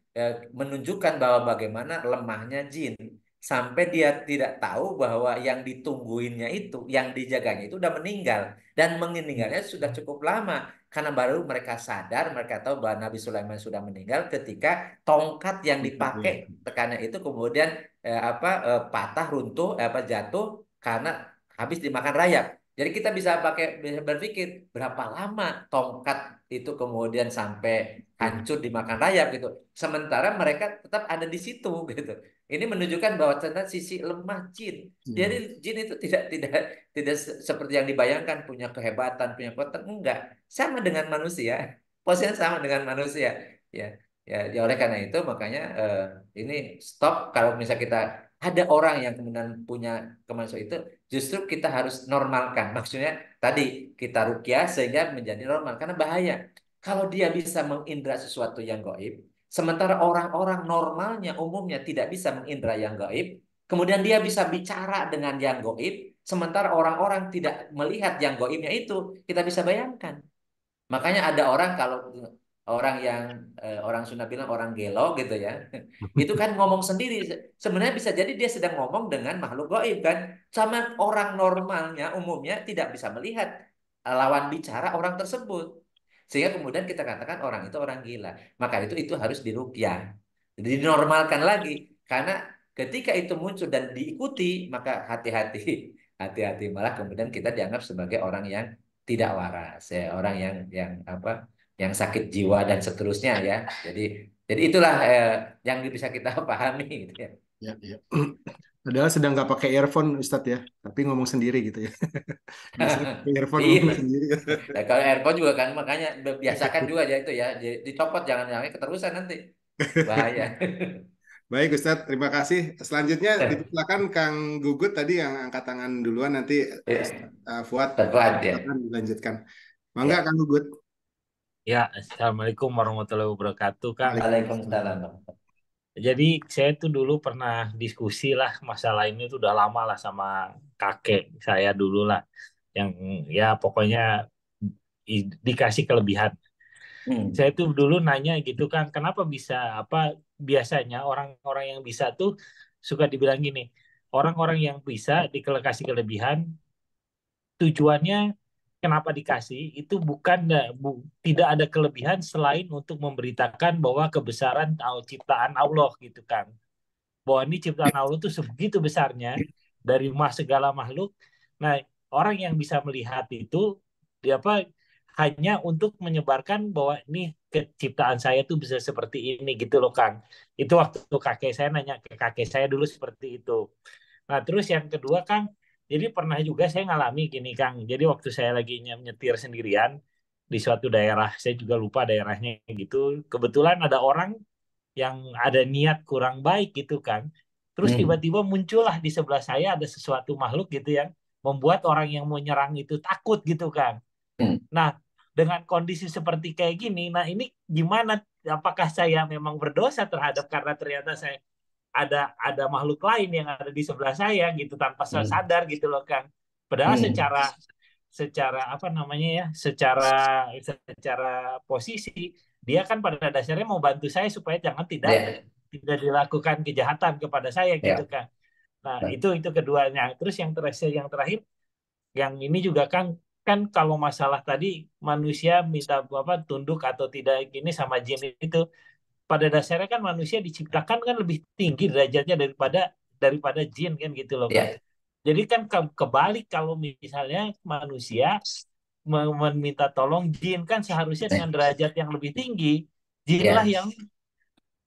menunjukkan bahwa bagaimana lemahnya jin. Sampai dia tidak tahu bahwa yang ditungguinnya itu, yang dijaganya itu udah meninggal. Dan meninggalnya sudah cukup lama. Karena baru mereka sadar, mereka tahu bahwa Nabi Sulaiman sudah meninggal ketika tongkat yang dipakai tekannya itu kemudian patah, runtuh, jatuh karena habis dimakan rayap. Jadi kita bisa berpikir berapa lama tongkat itu kemudian sampai hancur dimakan rayap gitu. Sementara mereka tetap ada di situ gitu. Ini menunjukkan bahwa ternyata sisi lemah jin. Jadi jin itu tidak seperti yang dibayangkan punya kehebatan, punya kekuatan, enggak. Sama dengan manusia. Posisinya sama dengan manusia. Ya, ya oleh karena itu makanya ini stop kalau misalnya kita ada orang yang kemudian punya kemampuan itu, justru kita harus normalkan. Maksudnya tadi kita rukyah sehingga menjadi normal karena bahaya. Kalau dia bisa mengindra sesuatu yang gaib, sementara orang-orang normalnya umumnya tidak bisa mengindra yang gaib, kemudian dia bisa bicara dengan yang gaib, sementara orang-orang tidak melihat yang gaibnya itu, kita bisa bayangkan. Makanya ada orang kalau orang yang orang Sunda bilang orang gelo gitu ya. Itu kan ngomong sendiri. Sebenarnya bisa jadi dia sedang ngomong dengan makhluk gaib kan. Sama orang normalnya umumnya tidak bisa melihat lawan bicara orang tersebut. Sehingga kemudian kita katakan orang itu orang gila. Maka itu harus diruqyah. Jadi dinormalkan lagi karena ketika itu muncul dan diikuti maka hati-hati. Hati-hati malah kemudian kita dianggap sebagai orang yang tidak waras ya, orang yang apa yang sakit jiwa dan seterusnya ya. Jadi itulah yang bisa kita pahami gitu ya. Ya, ya. Padahal sedang nggak pakai earphone Ustadz ya, tapi ngomong sendiri gitu ya. Biasanya pakai earphone Iya. ngomong sendiri. Nah, kalau airport juga kan makanya biasakan juga ya itu ya dicopot jangan keterusan nanti bahaya. Baik Ustadz, terima kasih. Selanjutnya dipersilakan Kang Gugut tadi yang angkat tangan duluan, nanti Ustadz Fuad Terkuat ya. akan dilanjutkan. Mangga Ya. Kang Gugut. Ya, Assalamualaikum warahmatullahi wabarakatuh, Kang. Waalaikumsalam. Waalaikumsalam. Jadi saya tuh dulu pernah diskusi lah masalah ini tuh udah lama lah sama kakek saya dulu lah, yang ya pokoknya dikasih kelebihan. Hmm. Saya tuh dulu nanya gitu kan, kenapa bisa apa biasanya orang-orang yang bisa tuh suka dibilang gini, orang-orang yang bisa dikasih kelebihan tujuannya kenapa dikasih itu bukan tidak ada kelebihan selain untuk memberitakan bahwa kebesaran ciptaan Allah gitu kan. Bahwa ini ciptaan Allah tuh sebegitu besarnya dari segala makhluk. Nah, orang yang bisa melihat itu dia apa hanya untuk menyebarkan bahwa ini ciptaan saya tuh bisa seperti ini gitu loh Kang. Itu waktu kakek saya nanya ke kakek saya dulu seperti itu. Nah, terus yang kedua Kang, jadi pernah juga saya ngalami gini Kang. Jadi waktu saya lagi nyetir sendirian di suatu daerah, saya juga lupa daerahnya gitu. Kebetulan ada orang yang ada niat kurang baik gitu kan. Terus Hmm. tiba-tiba muncullah di sebelah saya ada sesuatu makhluk gitu yang membuat orang yang mau nyerang itu takut gitu kan. Hmm. Nah, dengan kondisi seperti kayak gini, nah ini gimana? Apakah saya memang berdosa terhadap karena ternyata saya ada makhluk lain yang ada di sebelah saya gitu tanpa saya Hmm. sadar gitu loh Kang. Padahal Hmm. secara secara apa namanya ya, secara posisi dia kan pada dasarnya mau bantu saya supaya jangan tidak Ya, tidak dilakukan kejahatan kepada saya gitu ya. kan. Nah, Nah, itu keduanya. Terus yang terakhir yang ini juga kan kan kalau masalah tadi manusia minta apa tunduk atau tidak ini sama jin itu pada dasarnya kan manusia diciptakan kan lebih tinggi derajatnya daripada jin kan gitu loh Kang. ya, Jadi kan kebalik kalau misalnya manusia meminta tolong jin kan seharusnya dengan ya, derajat yang lebih tinggi jinlah ya.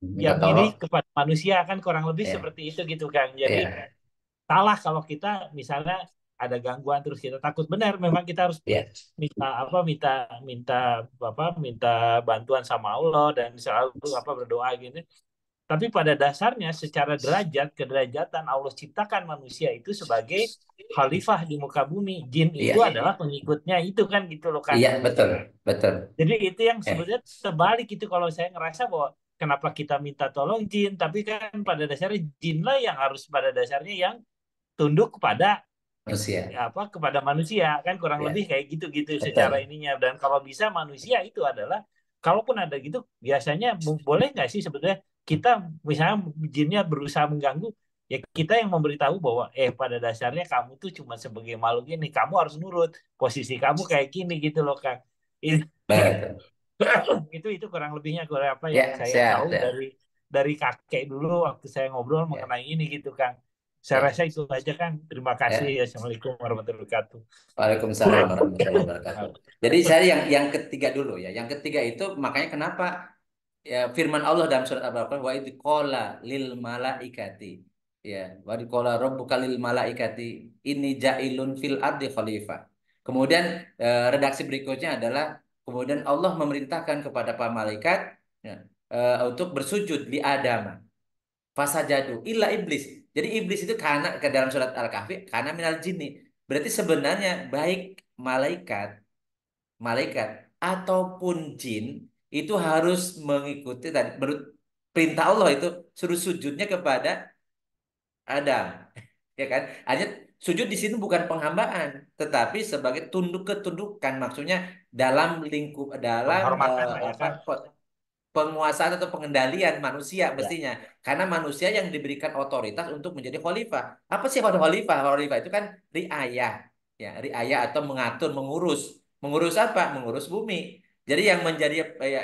Minta yang ini tolong. kepada manusia kan kurang lebih Ya, seperti itu gitu Kang. Jadi ya, salah kalau kita misalnya ada gangguan terus kita takut benar memang kita harus ya. minta apa minta minta minta bantuan sama Allah dan selalu berdoa gitu. Tapi pada dasarnya secara derajat kederajatan Allah ciptakan manusia itu sebagai khalifah di muka bumi. Jin itu Iya, adalah pengikutnya itu kan gitu loh Kang. iya, betul, betul. Jadi itu yang Eh, sebenarnya terbalik itu kalau saya ngerasa bahwa kenapa kita minta tolong jin, tapi kan pada dasarnya jin lah yang harus pada dasarnya yang tunduk kepada manusia. kepada manusia kan kurang Ya, lebih kayak gitu-gitu secara betul. ininya dan kalau bisa manusia itu adalah kalaupun ada gitu biasanya boleh nggak sih sebetulnya kita misalnya jinnya berusaha mengganggu ya kita yang memberitahu bahwa pada dasarnya kamu tuh cuma sebagai makhluk ini kamu harus nurut posisi kamu kayak gini gitu loh Kang. Betul. Itu kurang lebihnya kurang apa yang Ya, saya tahu siap, ya. dari kakek dulu waktu saya ngobrol Ya, mengenai ini gitu Kang. Saya ya, rasa itu aja Kang. Terima kasih. ya. Assalamualaikum warahmatullahi wabarakatuh. Waalaikumsalam warahmatullahi wabarakatuh. Jadi saya yang ketiga dulu ya. Yang ketiga itu makanya kenapa ya firman Allah dalam surat Al-Baqarah wa idh qala lil malaikati ya wa idh qala rabbuka lil malaikati inni ja'ilun fil ardi khalifah. Kemudian redaksi berikutnya adalah kemudian Allah memerintahkan kepada para malaikat ya, untuk bersujud di Adam. Fasajadu illa iblis. Jadi iblis itu karena ke dalam surat Al-Kahfi karena minal jinni. Berarti sebenarnya baik malaikat, malaikat ataupun jin itu harus mengikuti tadi menurut perintah Allah itu suruh sujudnya kepada Adam. Ya kan? Hanya sujud di sini bukan penghambaan, tetapi sebagai tunduk ketundukan maksudnya dalam lingkup dalam Penghormatan lah ya apa kan. penguasaan atau pengendalian manusia Ya. mestinya karena manusia yang diberikan otoritas untuk menjadi khalifah. Apa sih khalifah? Khalifah itu kan riayah, ya riayah atau mengatur, mengurus, mengurus apa? Mengurus bumi. Jadi yang menjadi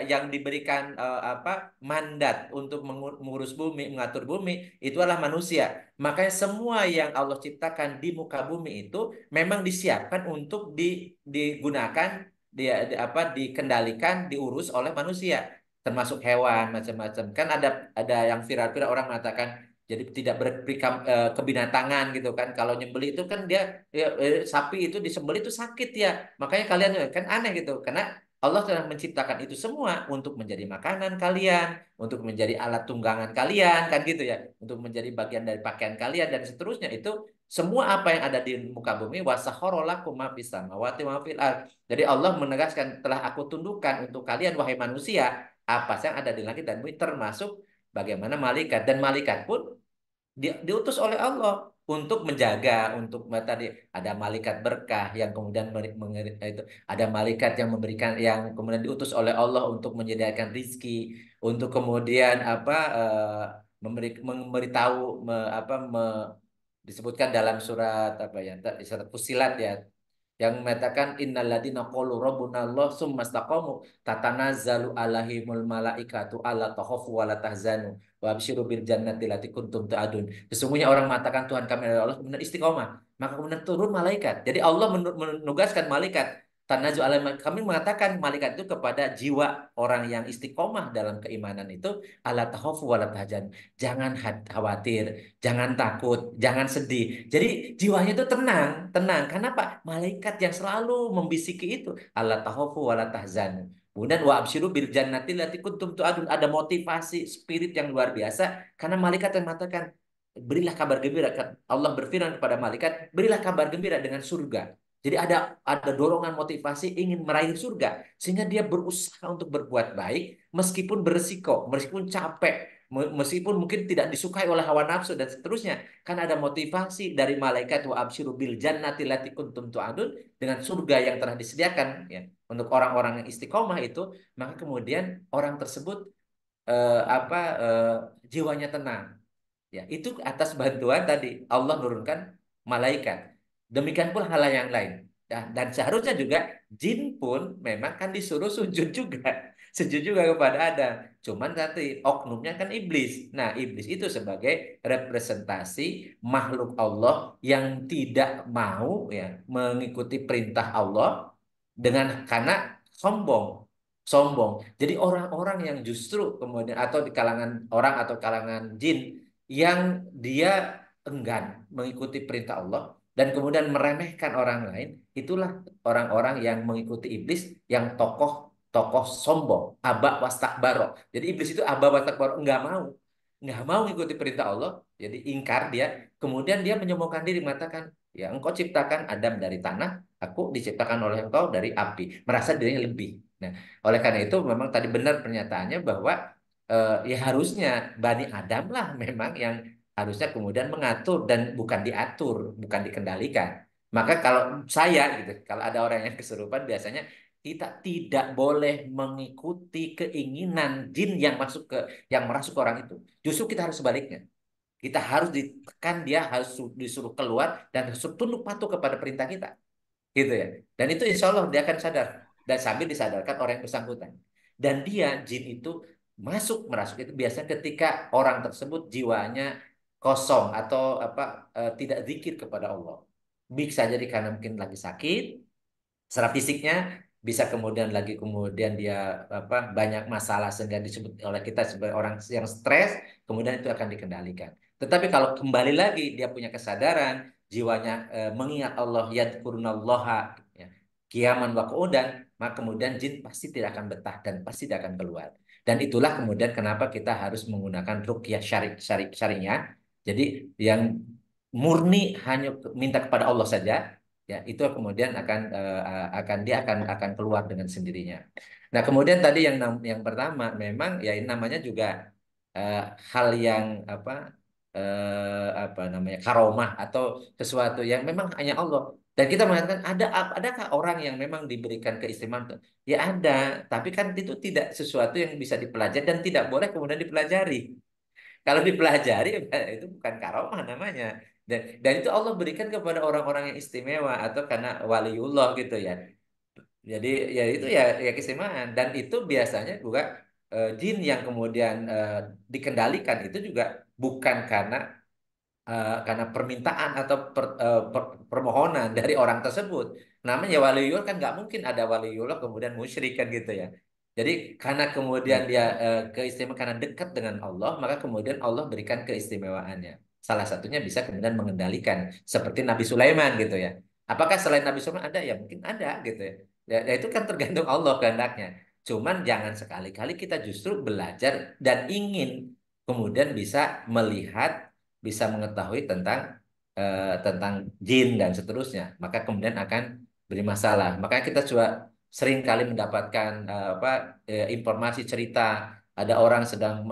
yang diberikan apa mandat untuk mengurus bumi, mengatur bumi itu adalah manusia. Makanya semua yang Allah ciptakan di muka bumi itu memang disiapkan untuk digunakan apa dikendalikan, diurus oleh manusia termasuk hewan macam-macam kan ada yang viral-viral orang mengatakan jadi tidak kebinatangan gitu kan kalau nyembeli itu kan dia sapi itu disembeli itu sakit ya makanya kalian kan aneh gitu karena Allah telah menciptakan itu semua untuk menjadi makanan kalian untuk menjadi alat tunggangan kalian kan gitu ya untuk menjadi bagian dari pakaian kalian dan seterusnya itu semua apa yang ada di muka bumi wasakhorolakum ma fis samawati wa fil ard. Jadi Allah menegaskan telah aku tundukkan untuk kalian wahai manusia apa yang ada di langit dan bumi termasuk bagaimana malaikat dan malaikat pun diutus oleh Allah untuk menjaga untuk tadi ada malaikat berkah yang kemudian itu ada malaikat yang memberikan yang kemudian diutus oleh Allah untuk menyediakan rizki untuk kemudian apa memberitahu apa disebutkan dalam surat apa ya surat Fusilat ya yang mengatakan innalladzina qalu rabbunallah tsumma istaqamu tatanazzalu alaihimul malaikatu alla takhafu wa la tahzanu wa absyiru bil jannati allati kuntum tu'adun. Sesungguhnya orang mengatakan Tuhan kami adalah Allah kemudian istiqomah, maka kemudian turun malaikat. Jadi Allah menugaskan malaikat tanazu alaihim. Kami mengatakan malaikat itu kepada jiwa orang yang istiqomah dalam keimanan itu, alla takhafu wa la tahzanu. Jangan khawatir, jangan takut, jangan sedih. Jadi jiwanya itu tenang, tenang. Kenapa? Malaikat yang selalu membisiki itu. Allah tahofu wa la tahzanu. Kemudian wa absyiru bil jannati allati kuntum tu'adun. Ada motivasi spirit yang luar biasa karena malaikat yang mengatakan berilah kabar gembira. Allah berfirman kepada malaikat, berilah kabar gembira dengan surga. Jadi ada dorongan motivasi ingin meraih surga sehingga dia berusaha untuk berbuat baik meskipun beresiko, meskipun capek, meskipun mungkin tidak disukai oleh hawa nafsu dan seterusnya. Kan ada motivasi dari malaikat wa absyiru bil jannati allati kuntum tu'adun, dengan surga yang telah disediakan ya untuk orang-orang yang istiqomah itu, maka kemudian orang tersebut jiwanya tenang. Ya, itu atas bantuan tadi Allah nurunkan malaikat. Demikian pula hal yang lain. Dan seharusnya juga jin pun memang kan disuruh sujud juga. Sujud juga kepada Adam. Cuman nanti oknumnya kan iblis. Nah, iblis itu sebagai representasi makhluk Allah yang tidak mau ya mengikuti perintah Allah dengan karena sombong. Sombong. Jadi orang-orang yang justru kemudian atau di kalangan orang atau kalangan jin yang dia enggan mengikuti perintah Allah dan kemudian meremehkan orang lain, itulah orang-orang yang mengikuti iblis yang tokoh sombong, aba wastakbaro. Jadi iblis itu aba wastakbaro, enggak mau mengikuti perintah Allah, jadi ingkar dia. Kemudian dia menyombongkan diri mengatakan, ya engkau ciptakan Adam dari tanah, aku diciptakan oleh engkau dari api, merasa dirinya lebih. Nah, oleh karena itu memang tadi benar pernyataannya bahwa ya harusnya Bani Adam lah memang yang harusnya kemudian mengatur dan bukan diatur, bukan dikendalikan. Maka kalau saya gitu, kalau ada orang yang kesurupan biasanya kita tidak boleh mengikuti keinginan jin yang merasuk ke orang itu. Justru kita harus sebaliknya. Kita harus ditekan, dia harus disuruh keluar dan harus tunduk patuh kepada perintah kita, gitu ya. Dan itu insya Allah dia akan sadar dan sambil disadarkan orang yang bersangkutan. Dan dia jin itu merasuk itu biasanya ketika orang tersebut jiwanya kosong atau tidak zikir kepada Allah. Bisa jadi karena mungkin lagi sakit secara fisiknya, bisa kemudian dia banyak masalah sehingga disebut oleh kita sebagai orang yang stres, kemudian itu akan dikendalikan. Tetapi kalau kembali lagi dia punya kesadaran, jiwanya mengingat Allah, yadkurunallaha ya, qiyaman wa qu'udan, maka kemudian jin pasti tidak akan betah dan pasti tidak akan keluar. Dan itulah kemudian kenapa kita harus menggunakan ruqyah syarinya. Jadi yang murni hanya minta kepada Allah saja, ya itu kemudian akan keluar dengan sendirinya. Nah, kemudian tadi yang pertama memang ya ini namanya juga eh, hal yang apa namanya karomah atau sesuatu yang memang hanya Allah. Dan kita mengatakan adakah orang yang memang diberikan keistimewaan? Ya ada, tapi kan itu tidak sesuatu yang bisa dipelajari dan tidak boleh kemudian dipelajari. Kalau dipelajari itu bukan karomah namanya. Dan itu Allah berikan kepada orang-orang yang istimewa atau karena waliullah gitu ya. Jadi ya itu ya keistimewaan dan itu biasanya juga jin yang kemudian dikendalikan itu juga bukan karena permintaan atau permohonan dari orang tersebut. Namanya waliullah kan nggak mungkin ada waliullah kemudian musyrik kan gitu ya. Jadi karena kemudian dia keistimewaan karena dekat dengan Allah, maka kemudian Allah berikan keistimewaannya. Salah satunya bisa kemudian mengendalikan seperti Nabi Sulaiman gitu ya. Apakah selain Nabi Sulaiman ada? Ya mungkin ada gitu ya. Ya itu kan tergantung Allah kehendaknya. Cuman jangan sekali-kali kita justru belajar dan ingin kemudian bisa melihat, bisa mengetahui tentang jin dan seterusnya, maka kemudian akan beri masalah. Makanya kita juga sering kali mendapatkan informasi cerita ada orang sedang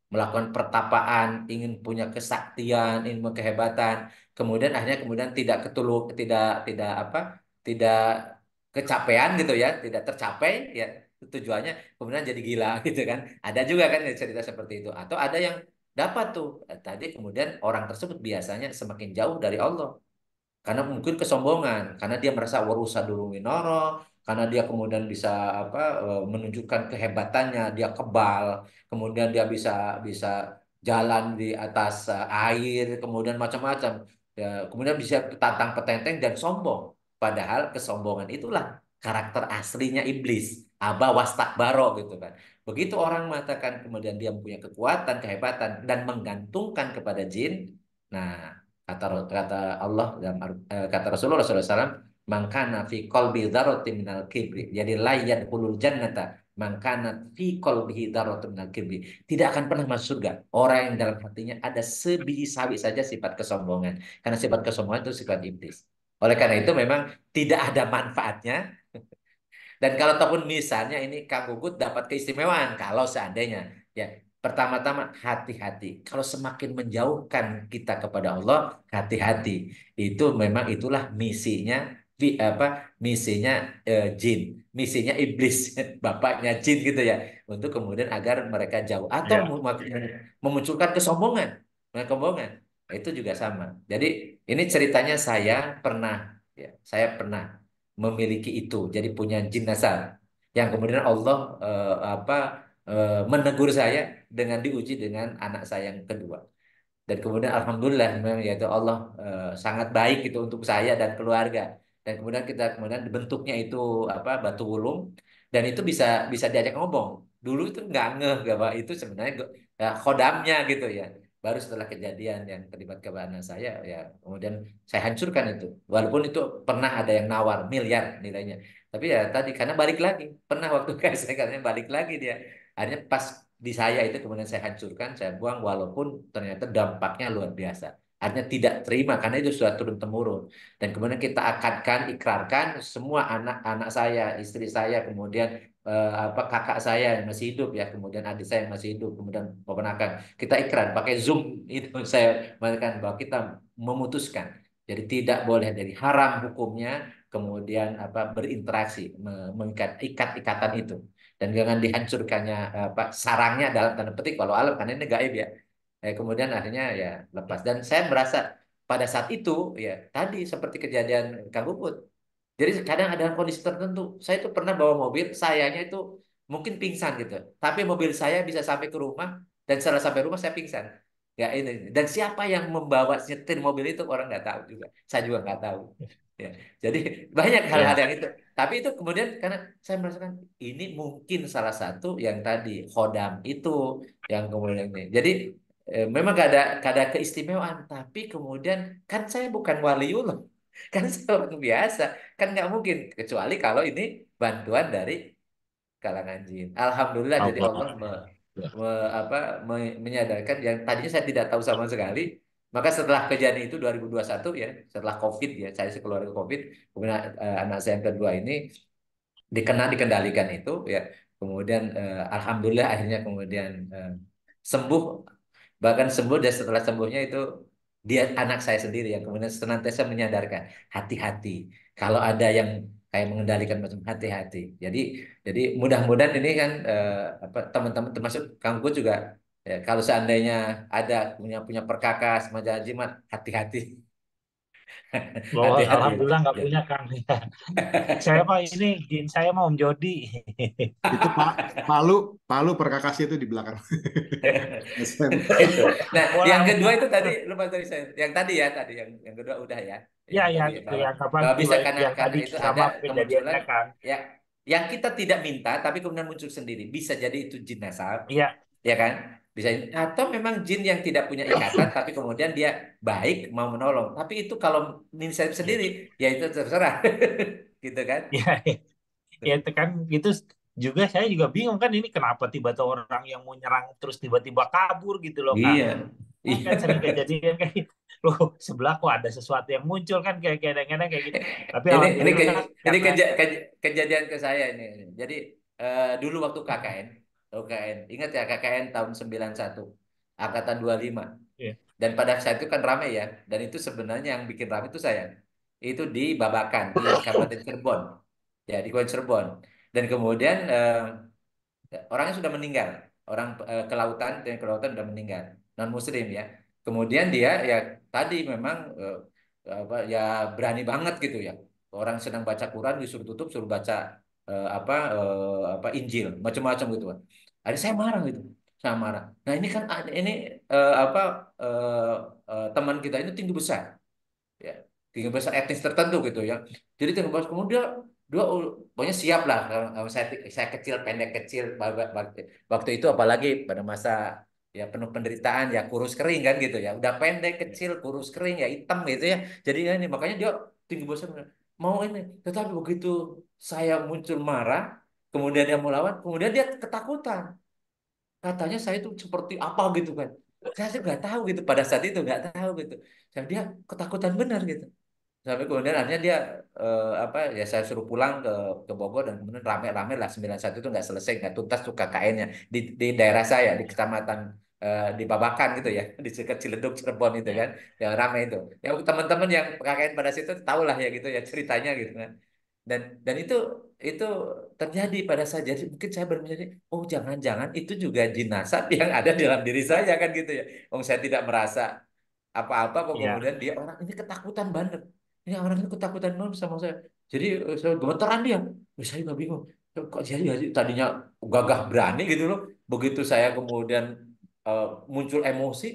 melakukan pertapaan, ingin punya kesaktian, ingin punya kehebatan, kemudian tidak ketuluk, tidak kecapean gitu ya, tidak tercapai ya tujuannya, kemudian jadi gila gitu kan. Ada juga kan cerita seperti itu. Atau ada yang dapat tuh tadi kemudian orang tersebut biasanya semakin jauh dari Allah. karena mungkin kesombongan, karena dia merasa warusa dulu winoro, karena dia kemudian bisa menunjukkan kehebatannya, dia kebal, kemudian dia bisa bisa jalan di atas air, kemudian macam-macam. Ya, kemudian bisa tantang petenteng dan sombong. Padahal kesombongan itulah karakter aslinya iblis. Aba wastakbaro gitu kan. Begitu orang mengatakan kemudian dia mempunyai kekuatan, kehebatan dan menggantungkan kepada jin. Nah, kata kata Allah dan kata Rasulullah SAW, mangkana fi qalbi dzarratin minal kibri. Jadi la yadkhulul jannata mangkana fi qalbihi dzarratun minal kibri. Tidak akan pernah masuk surga orang yang dalam hatinya ada sebiji sawi saja sifat kesombongan. Karena sifat kesombongan itu sifat iblis. Oleh karena itu memang tidak ada manfaatnya dan kalau ataupun misalnya ini Kang Gugut dapat keistimewaan kalau seandainya ya pertama-tama hati-hati. Kalau semakin menjauhkan kita kepada Allah, hati-hati. Itu memang itulah misinya misinya jin, misinya iblis, bapaknya jin gitu ya. Untuk kemudian agar mereka jauh atau Ya. memunculkan kesombongan. Kesombongan. Itu juga sama. Jadi ini ceritanya saya pernah memiliki itu, jadi punya jin nasab yang kemudian Allah menegur saya dengan diuji dengan anak saya yang kedua. Dan kemudian alhamdulillah memang yaitu Allah sangat baik itu untuk saya dan keluarga. Dan kemudian kita kemudian bentuknya itu batu wulung dan itu bisa bisa diajak ngomong. Dulu itu nggak ngeh bahwa itu sebenarnya khodamnya gitu ya. Baru setelah kejadian yang terlibat ke anak saya ya kemudian saya hancurkan itu. Walaupun itu pernah ada yang nawar miliar nilainya. Tapi ya tadi karena balik lagi. Pernah waktu saya katanya balik lagi dia. Akhirnya pas di saya itu kemudian saya hancurkan, saya buang walaupun ternyata dampaknya luar biasa. Artinya tidak terima karena itu sudah turun temurun. Dan kemudian kita akadkan, ikrarkan semua anak-anak saya, istri saya, kemudian kakak saya yang masih hidup ya, kemudian adik saya yang masih hidup, kemudian keponakan. Kita ikrar pakai Zoom itu saya mengatakan bahwa kita memutuskan. Jadi tidak boleh dari haram hukumnya, kemudian berinteraksi, mengikat ikatan itu dan jangan dihancurkannya sarangnya dalam tanda petik kalau alam karena ini gaib ya. Kemudian akhirnya ya lepas dan saya merasa pada saat itu ya tadi seperti kejadian Kang Puput. Jadi kadang ada kondisi tertentu saya itu pernah bawa mobil sayanya itu mungkin pingsan gitu tapi mobil saya bisa sampai ke rumah dan setelah sampai rumah saya pingsan ya ini dan siapa yang membawa nyetir mobil itu orang nggak tahu juga saya juga nggak tahu ya jadi banyak hal-hal Ya. yang itu tapi itu kemudian karena saya merasakan ini mungkin salah satu yang tadi khodam itu yang kemudian ini. Jadi memang gak ada keistimewaan, tapi kemudian kan saya bukan waliullah, kan saya orang biasa, kan nggak mungkin kecuali kalau ini bantuan dari kalangan jin. Alhamdulillah jadi Allah Allah. Ya. menyadarkan yang tadinya saya tidak tahu sama sekali. Maka setelah kejadian itu 2021 ya, setelah COVID ya, saya keluarga COVID, kemudian anak saya yang kedua ini dikendalikan itu ya kemudian alhamdulillah akhirnya kemudian sembuh bahkan sembuh dan setelah sembuhnya itu dia anak saya sendiri yang kemudian senantiasa menyadarkan hati-hati kalau ada yang kayak mengendalikan macam hati-hati jadi mudah-mudahan ini kan teman-teman termasuk Kang Gu juga ya, kalau seandainya ada punya punya perkakas majalah jimat hati-hati Bahwa hati-hati alhamdulillah nggak ya. punya Kang. Saya mah ini jin saya mau Om Jody. Itu Pak Palu, Palu perkakasnya itu di belakang. SM. Itu. Nah, Bola yang kedua bola. itu tadi lupa tadi saya. Yang tadi ya tadi yang kedua udah ya. Ya Yang tadi yang ya, itu bahwa yang apa bahwa bisa yang karena tadi itu ada sama kemunculan kejadiannya Kang. ya yang kita tidak minta tapi kemudian muncul sendiri. Bisa jadi itu jin nasab, Iya. ya kan? Bisa atau memang jin yang tidak punya ikatan tapi kemudian dia baik mau menolong. Tapi itu kalau inisiatif Iya. sendiri ya itu terserah. Gitu kan? Iya. Ya itu kan itu juga saya juga bingung kan ini kenapa tiba-tiba orang yang mau nyerang terus tiba-tiba kabur gitu loh Kang. Iya. Nah, kan sering Iya. kejadian kayak gitu. Loh, sebelah kok ada sesuatu yang muncul kan kayak kadang-kadang kayak gitu. Tapi Ini alhamdulillah ini karena kejadian ke saya ini. Jadi dulu waktu KKN, ingat ya KKN tahun 91, angkatan 25. ya, Dan pada saat itu kan ramai ya. Dan itu sebenarnya yang bikin ramai itu saya. Itu di Babakan, di Kabupaten Cirebon. Ya, di Kabupaten Cirebon. Dan kemudian orangnya sudah meninggal. Orang kelautan udah meninggal. Non muslim ya. Kemudian dia ya tadi memang apa ya berani banget gitu ya. Orang sedang baca Quran disuruh tutup, suruh baca apa Injil, macam-macam gitu kan. Ada saya marah gitu. Saya marah. Nah, ini kan ini apa teman kita itu tinggi besar ya, tinggi besar etnis tertentu gitu ya. Jadi tinggi besar kemudian dia pokoknya siap lah kalau saya kecil pendek kecil waktu itu apalagi pada masa ya penuh penderitaan ya kurus kering kan gitu ya, udah pendek kecil kurus kering ya hitam gitu ya, jadi ini makanya dia tinggi besar mau ini, tetapi begitu saya muncul marah kemudian dia mau lawan kemudian dia ketakutan, katanya saya itu seperti apa gitu kan, saya sih nggak tahu gitu pada saat itu nggak tahu gitu, dan dia ketakutan benar gitu. Sampai kemudian akhirnya dia apa ya saya suruh pulang ke Bogor dan kemudian rame-rame lah 91 itu nggak selesai nggak tuntas tuh KKN-nya di daerah saya di kecamatan di Babakan gitu ya di dekat Ciledug Cirebon itu kan yang rame itu. Ya teman-teman yang KKN pada situ tahu lah ya gitu ya ceritanya gitu kan. Dan itu terjadi pada saya. Jadi mungkin saya berpikir, oh jangan-jangan itu juga jinazah yang ada dalam diri saya kan gitu ya. Oh saya tidak merasa apa-apa kok Iya, kemudian dia orang ini ketakutan banget. Ini orang ini ketakutan banget sama saya. Jadi saya gemeteran dia. Saya juga bingung. Kok jadi tadinya gagah berani gitu loh. Begitu saya kemudian eh, muncul emosi,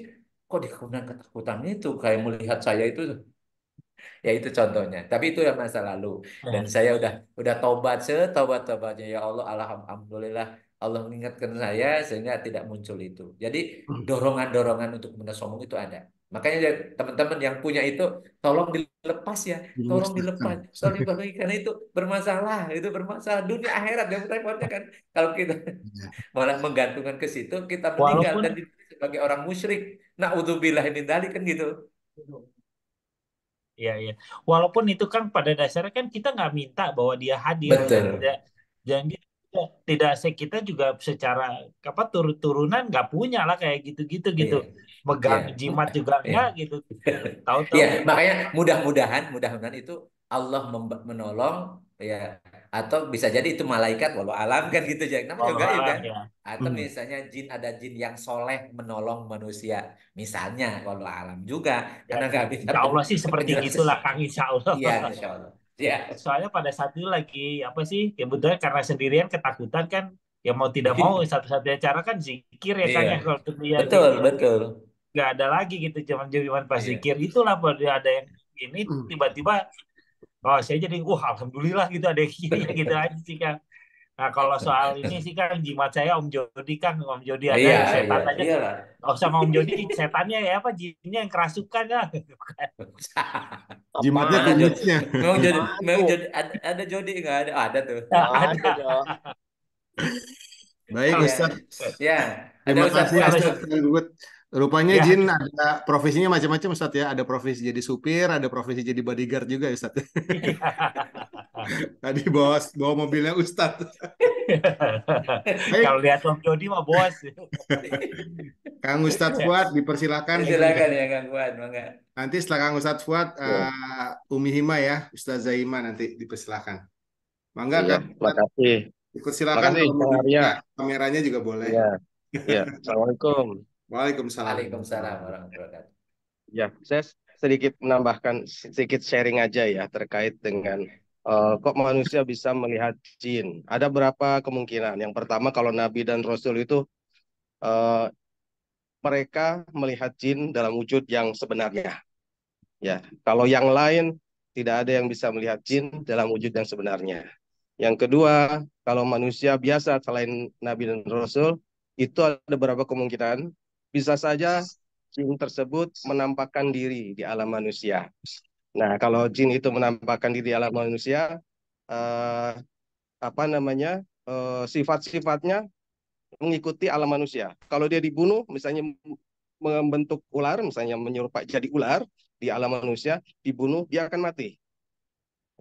kok dia kemudian ketakutan itu kayak melihat saya itu. Ya itu contohnya. Tapi itu yang masa lalu. Dan ya, saya udah tobat setobat-tobatnya ya Allah, alhamdulillah Allah mengingatkan saya sehingga tidak muncul itu. Jadi dorongan-dorongan untuk kemudian sombong itu ada. Makanya ya, teman-teman yang punya itu tolong dilepas ya, tolong dilepas, Dimusnahkan. tolong dibagi karena itu bermasalah dunia akhirat yang repotnya kan kalau kita malah menggantungkan ke situ kita meninggal dan walaupun ditulis sebagai orang musyrik. Naudzubillah min dzalik kan gitu. iya, iya. Walaupun itu kan pada dasarnya kan kita nggak minta bahwa dia hadir dan Betul. tidak dan dia tidak kita juga secara apa turunan nggak punya lah kayak gitu-gitu gitu. Iya. Iya. Megang jimat juga Iya. enggak gitu. Tahu-tahu Ya, makanya mudah-mudahan itu Allah menolong ya atau bisa jadi itu malaikat walau alam kan gitu ya. Namanya Allah juga gaib alam kan. ya. Atau misalnya jin ada jin yang soleh menolong manusia. Misalnya walau alam juga Ya, karena nggak bisa insya Allah sih seperti penjelasan. gitulah Kang, insya Allah. Iya, insya Allah. Iya. Soalnya pada saat itu lagi apa sih? Kebetulan karena sendirian ketakutan kan, ya mau tidak mau satu-satunya cara kan zikir ya Kang Iya. ya. Kalau untuk dia Betul, zikir betul. nggak ada lagi gitu, cuman pas Iya. zikir itulah pada ada yang ini tiba-tiba, oh saya jadi alhamdulillah gitu ada yang gini gitu aja sih Kang. Nah kalau soal ini sih Kang, jimat saya Om Jody Kang, Om Jody ada Iya, iya, setan aja. iyalah. Oh sama Om Jody setannya ya apa jinnya yang kerasukan ya. Jimatnya Mana Jod? kumisnya. Memang Aduh, Jod, ada Jody nggak ada? Ada tuh. ada Ada. dong. Baik Kalau Iya, Ustadz, ya. Ada terima Ustadz kasih Fuad kalau tuh. Ustadz Gugut. Rupanya ya. Jin ada profesinya macam-macam Ustadz ya. Ada profesi jadi supir, ada profesi jadi bodyguard juga ya, Ustadz. Tadi bawa bawa mobilnya Ustadz. Kalau Baik, lihat Om Jody mah bos. Kang Ustadz Fuad dipersilakan. Silakan ya Kang Fuad, mangga. Nanti setelah Kang Ustadz Fuad, Ya, Umi Hima ya, Ustadz Zaima nanti dipersilakan. Mangga iya, Kang Ustadz, makasih. ikut silakan Makasih, kalau mau Kang Arya. dibuka kameranya juga boleh. Iya, iya. Assalamualaikum. Waalaikumsalam. Waalaikumsalam warahmatullahi wabarakatuh. Ya, saya sedikit menambahkan sedikit sharing aja ya terkait dengan kok manusia bisa melihat jin. Ada berapa kemungkinan. Yang pertama kalau Nabi dan Rasul itu eh, mereka melihat jin dalam wujud yang sebenarnya. Ya, kalau yang lain tidak ada yang bisa melihat jin dalam wujud yang sebenarnya. Yang kedua, kalau manusia biasa selain Nabi dan Rasul, itu ada beberapa kemungkinan. Bisa saja jin tersebut menampakkan diri di alam manusia. Nah, kalau jin itu menampakkan diri di alam manusia, eh, apa namanya, sifat-sifatnya mengikuti alam manusia. Kalau dia dibunuh, misalnya membentuk ular, misalnya menyerupai jadi ular di alam manusia, dibunuh, dia akan mati.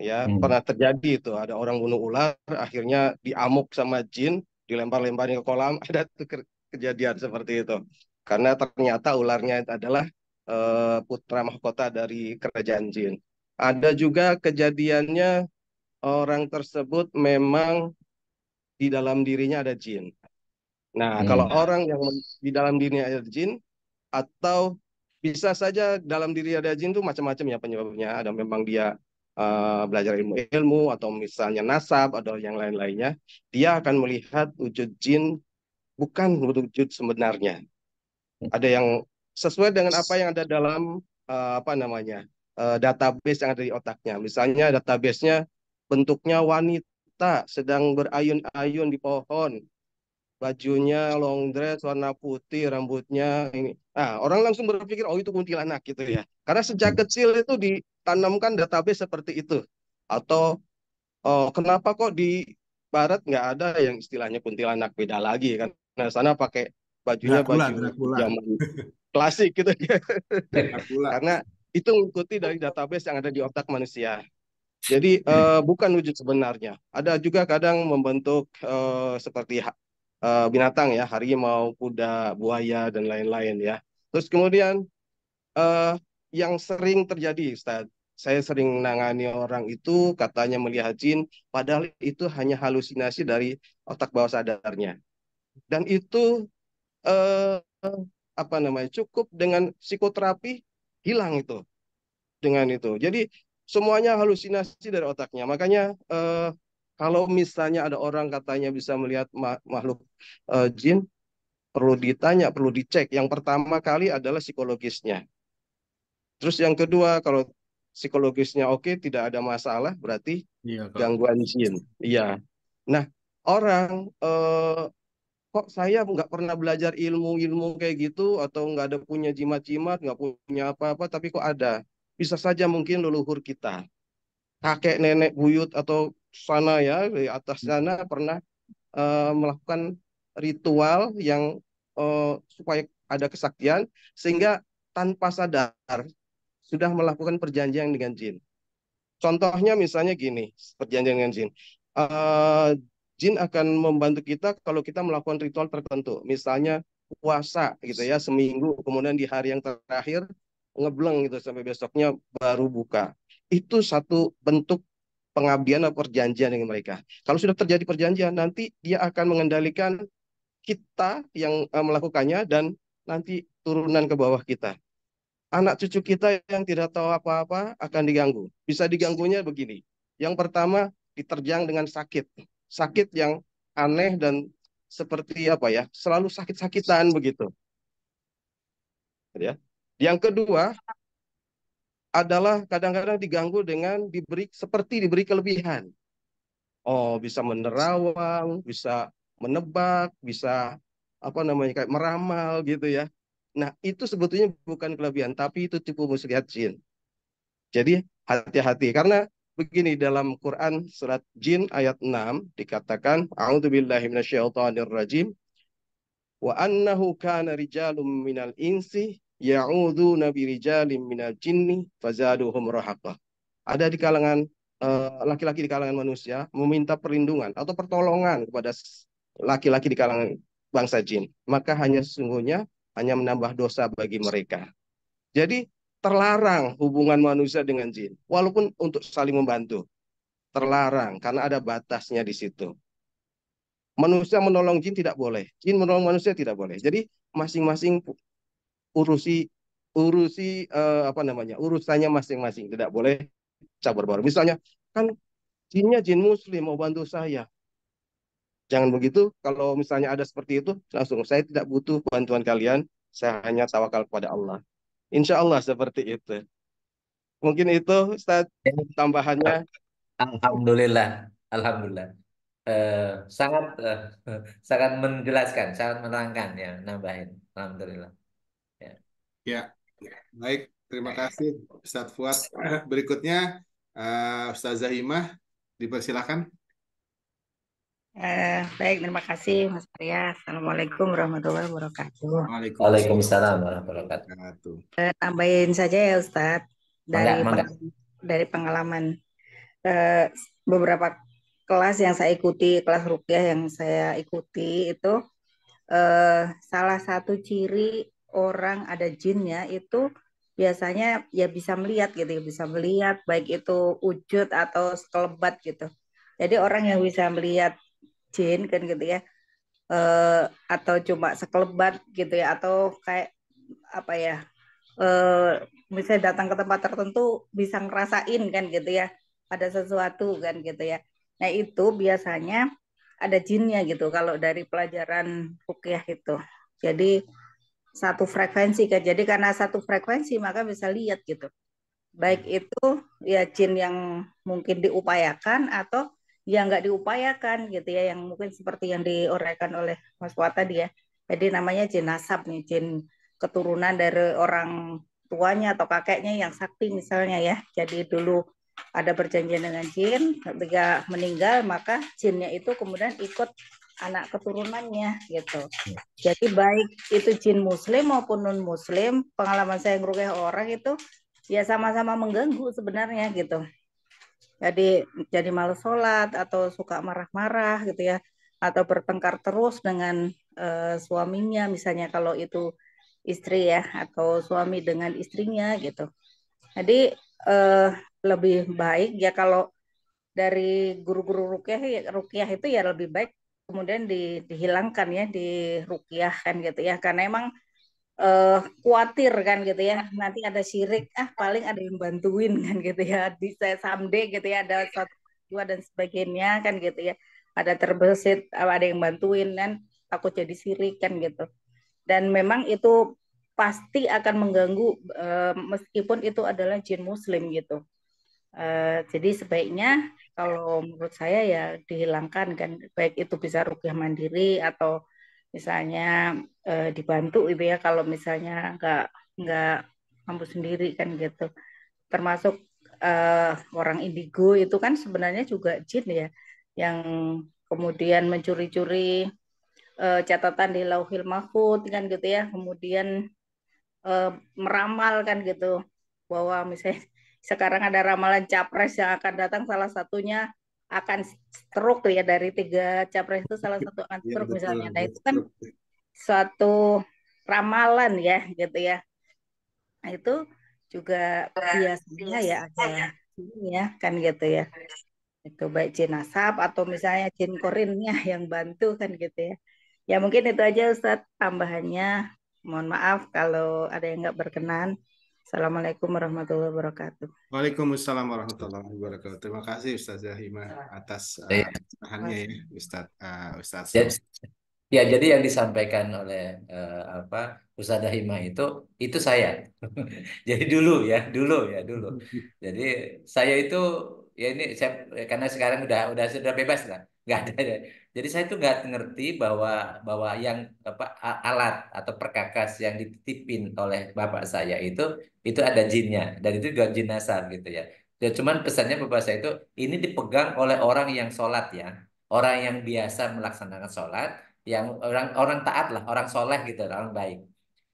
Ya, pernah terjadi itu. Ada orang bunuh ular, akhirnya diamuk sama jin, dilempar-lemparin ke kolam. Ada tuh kejadian seperti itu. Karena ternyata ularnya itu adalah putra mahkota dari kerajaan jin. Ada juga kejadiannya orang tersebut memang di dalam dirinya ada jin. Nah, kalau Hmm. orang yang di dalam dirinya ada jin atau Bisa saja dalam diri ada jin itu macam-macam ya penyebabnya. Ada memang dia belajar ilmu-ilmu atau misalnya nasab atau yang lain-lainnya. Dia akan melihat wujud jin bukan wujud sebenarnya. Ada yang sesuai dengan apa yang ada dalam apa namanya database yang ada di otaknya. Misalnya database-nya bentuknya wanita sedang berayun-ayun di pohon, bajunya long dress warna putih, rambutnya ini. Nah, orang langsung berpikir oh itu kuntilanak gitu ya. Karena sejak kecil itu ditanamkan database seperti itu. Atau kenapa kok di barat nggak ada yang istilahnya kuntilanak, beda lagi kan. Nah, sana pakai bajunya Dracula, baju Dracula, zaman klasik gitu ya. Dracula. Karena itu mengikuti dari database yang ada di otak manusia. Jadi bukan wujud sebenarnya. Ada juga kadang membentuk seperti binatang ya, harimau, kuda, buaya dan lain-lain ya. Terus kemudian eh, yang sering terjadi, Ustaz, saya sering nangani orang itu katanya melihat jin, padahal itu hanya halusinasi dari otak bawah sadarnya. Dan itu eh, apa namanya cukup dengan psikoterapi hilang itu dengan itu. Jadi semuanya halusinasi dari otaknya. Makanya kalau misalnya ada orang katanya bisa melihat makhluk jin, perlu ditanya, perlu dicek. Yang pertama kali adalah psikologisnya. Terus yang kedua, kalau psikologisnya oke, tidak ada masalah, berarti Iya, kalau gangguan jin. Iya. Nah, orang kok saya nggak pernah belajar ilmu-ilmu kayak gitu atau nggak ada punya jimat-jimat, nggak punya apa-apa, tapi kok ada? Bisa saja mungkin leluhur kita, kakek nenek buyut atau sana ya di atas sana pernah melakukan ritual yang supaya ada kesaktian sehingga tanpa sadar sudah melakukan perjanjian dengan jin. Contohnya misalnya gini, perjanjian dengan jin. Eh, Jin akan membantu kita kalau kita melakukan ritual tertentu. Misalnya puasa gitu ya, seminggu, kemudian di hari yang terakhir ngebleng gitu sampai besoknya baru buka. Itu satu bentuk pengabdian atau perjanjian dengan mereka. Kalau sudah terjadi perjanjian, nanti dia akan mengendalikan kita yang melakukannya dan nanti turunan ke bawah kita. Anak cucu kita yang tidak tahu apa-apa akan diganggu. Bisa diganggunya begini. Yang pertama, diterjang dengan sakit. Sakit yang aneh dan seperti apa ya, selalu sakit-sakitan begitu. Ya. Yang kedua adalah kadang-kadang diganggu dengan diberi kelebihan. Oh, bisa menerawang, bisa menebak, bisa apa namanya kayak meramal gitu ya. Nah, itu sebetulnya bukan kelebihan, tapi itu tipu muslihat jin. Jadi hati-hati karena begini dalam Quran surat Jin ayat 6 dikatakan a'udzubillahi minasyaitonirrajim wa annahu kana rijalun minal insi ya'udzuna birijalin minal jinni fazaduhum rahaqa. Ada di kalangan laki-laki di kalangan manusia meminta perlindungan atau pertolongan kepada laki-laki di kalangan bangsa jin, maka hanya sesungguhnya hanya menambah dosa bagi mereka. Jadi terlarang hubungan manusia dengan jin, walaupun untuk saling membantu. Terlarang karena ada batasnya di situ. Manusia menolong jin tidak boleh, jin menolong manusia tidak boleh. Jadi masing-masing urusi urusi apa namanya urusannya masing-masing, tidak boleh campur baur. Misalnya kan jinnya jin muslim mau bantu saya, jangan begitu. Kalau misalnya ada seperti itu, langsung saya tidak butuh bantuan kalian, saya hanya tawakal kepada Allah. Insya Allah seperti itu. Mungkin itu Ustaz tambahannya. Alhamdulillah, alhamdulillah. Eh, sangat sangat menjelaskan, sangat menerangkan ya, nambahin. Alhamdulillah. Ya. ya, baik. Terima kasih Ustadz Fuad. Berikutnya Ustazah Himah, dipersilakan. Baik, terima kasih Mas Arya. Assalamualaikum warahmatullahi wabarakatuh. Waalaikumsalam Waalaikumsalam warahmatullahi wabarakatuh. wabarakatuh. Tambahin saja ya Ustadz Mangga, dari mangga. dari pengalaman beberapa kelas yang saya ikuti, kelas ruqyah yang saya ikuti itu salah satu ciri orang ada jinnya itu biasanya ya bisa melihat gitu, ya, bisa melihat baik itu wujud atau sekelebat gitu. Jadi orang yang bisa melihat jin kan gitu ya, atau cuma sekelebat gitu ya, atau kayak apa ya, misalnya datang ke tempat tertentu bisa ngerasain kan gitu ya, ada sesuatu kan gitu ya. Nah itu biasanya ada jinnya gitu kalau dari pelajaran ruqyah itu. Jadi satu frekuensi kan. Jadi karena satu frekuensi maka bisa lihat gitu. Baik itu ya jin yang mungkin diupayakan atau yang nggak diupayakan gitu ya, yang mungkin seperti yang diuraikan oleh Mas Fuad tadi ya. Jadi namanya jin nasab nih, jin keturunan dari orang tuanya atau kakeknya yang sakti misalnya ya. Jadi dulu ada perjanjian dengan jin, ketika meninggal maka jinnya itu kemudian ikut anak keturunannya gitu. Jadi baik itu jin muslim maupun non muslim, pengalaman saya ngerukyah orang itu ya sama-sama mengganggu sebenarnya gitu. Jadi malas sholat atau suka marah-marah gitu ya, atau bertengkar terus dengan suaminya misalnya kalau itu istri ya, atau suami dengan istrinya gitu. Jadi lebih baik ya kalau dari guru-guru rukyah itu ya lebih baik kemudian dihilangkan ya di rukyah kan gitu ya, karena emang khawatir kan gitu ya, nanti ada syirik, paling ada yang bantuin kan gitu ya, di saya someday gitu ya ada satu dua dan sebagainya kan gitu ya, ada terbesit ada yang bantuin kan, takut jadi syirik kan gitu. Dan memang itu pasti akan mengganggu meskipun itu adalah jin muslim gitu. Jadi sebaiknya kalau menurut saya ya dihilangkan kan, baik itu bisa rukyah mandiri atau misalnya dibantu gitu ya, kalau misalnya nggak mampu sendiri kan gitu. Termasuk orang indigo itu kan sebenarnya juga jin ya, yang kemudian mencuri-curi catatan di Lauhil Mahfuz kan gitu ya, kemudian meramal kan gitu, bahwa misalnya sekarang ada ramalan capres yang akan datang, salah satunya akan stroke ya, dari 3 capres itu salah satu akan Ya stroke betul, misalnya. Nah itu kan betul. suatu ramalan ya gitu ya. Nah itu juga biasanya ya ada ini ya kan gitu ya. Itu baik jin nasab atau misalnya jin korinnya yang bantu kan gitu ya. Ya mungkin itu aja Ustadz tambahannya. Mohon maaf kalau ada yang nggak berkenan. Assalamualaikum warahmatullahi wabarakatuh. Waalaikumsalam warahmatullahi wabarakatuh. Terima kasih Ustazah Hima atas Iya. pencerahannya ya, Ustaz Jadi, Ros. ya, jadi yang disampaikan oleh apa Ustadzah Hima itu saya. Jadi dulu. Jadi saya itu ya ini saya karena sekarang sudah bebas lah, nggak ada. Jadi saya itu nggak ngerti bahwa bahwa yang apa alat atau perkakas yang dititipin oleh bapak saya itu ada jinnya dan itu juga jin nasab gitu ya. Ya cuman pesannya bapak saya itu ini dipegang oleh orang yang sholat ya, orang yang biasa melaksanakan sholat, yang orang orang taat lah, orang soleh gitu, orang baik.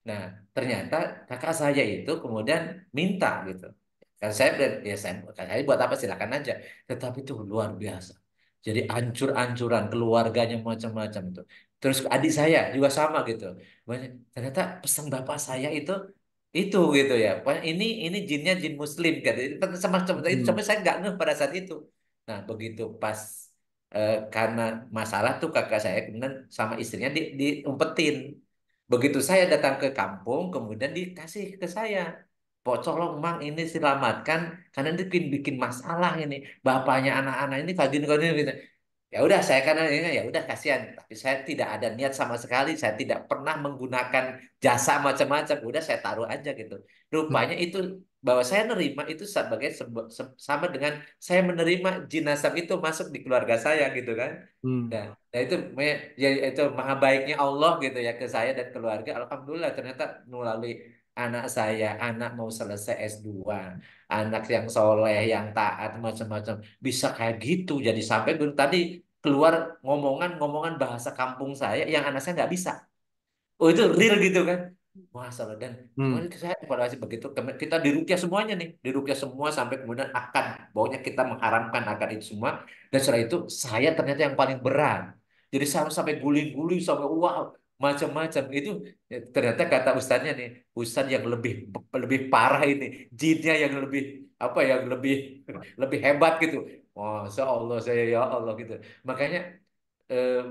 Nah, ternyata kakak saya itu kemudian minta gitu. Kan saya ya saya buat apa silakan aja. Tetapi itu luar biasa. Jadi ancur-ancuran keluarganya macam-macam tuh. Terus adik saya juga sama gitu. Banyak ternyata pesan bapak saya itu gitu ya. Pokoknya ini jinnya jin muslim gitu. Itu semacam itu Hmm. sampai saya nggak ngeh pada saat itu. Nah, begitu pas karena masalah tuh kakak saya kemudian sama istrinya diumpetin. Begitu saya datang ke kampung, kemudian dikasih ke saya. Pok colong mang ini selamatkan karena ini bikin masalah ini. Bapaknya anak-anak ini kayak gini kayak gini. Gitu. Ya udah saya karena ini ya udah kasihan, tapi saya tidak ada niat sama sekali, saya tidak pernah menggunakan jasa macam-macam. Udah saya taruh aja gitu. Rupanya itu bahwa saya nerima itu sebagai sama dengan saya menerima jinazah itu masuk di keluarga saya gitu kan. Hmm. Nah itu ya itu maha baiknya Allah gitu ya ke saya dan keluarga. Alhamdulillah ternyata melalui anak saya, anak mau selesai S2, anak yang soleh, yang taat macam-macam bisa kayak gitu. Jadi sampai tadi keluar ngomongan-ngomongan bahasa kampung saya yang anak saya nggak bisa. Oh itu real gitu kan. Masalah dan Hmm. kemudian saya pada waktu begitu kita dirukyah semuanya nih, dirukyah semua sampai kemudian akan baunya kita mengharamkan akan itu semua dan setelah itu saya ternyata yang paling berat. Jadi sampai guling-guling sampai wow macam-macam itu ya, ternyata kata ustadznya nih, ustadz yang lebih lebih parah ini, jinnya yang lebih apa yang lebih lebih hebat gitu. Masya Allah saya ya Allah gitu. Makanya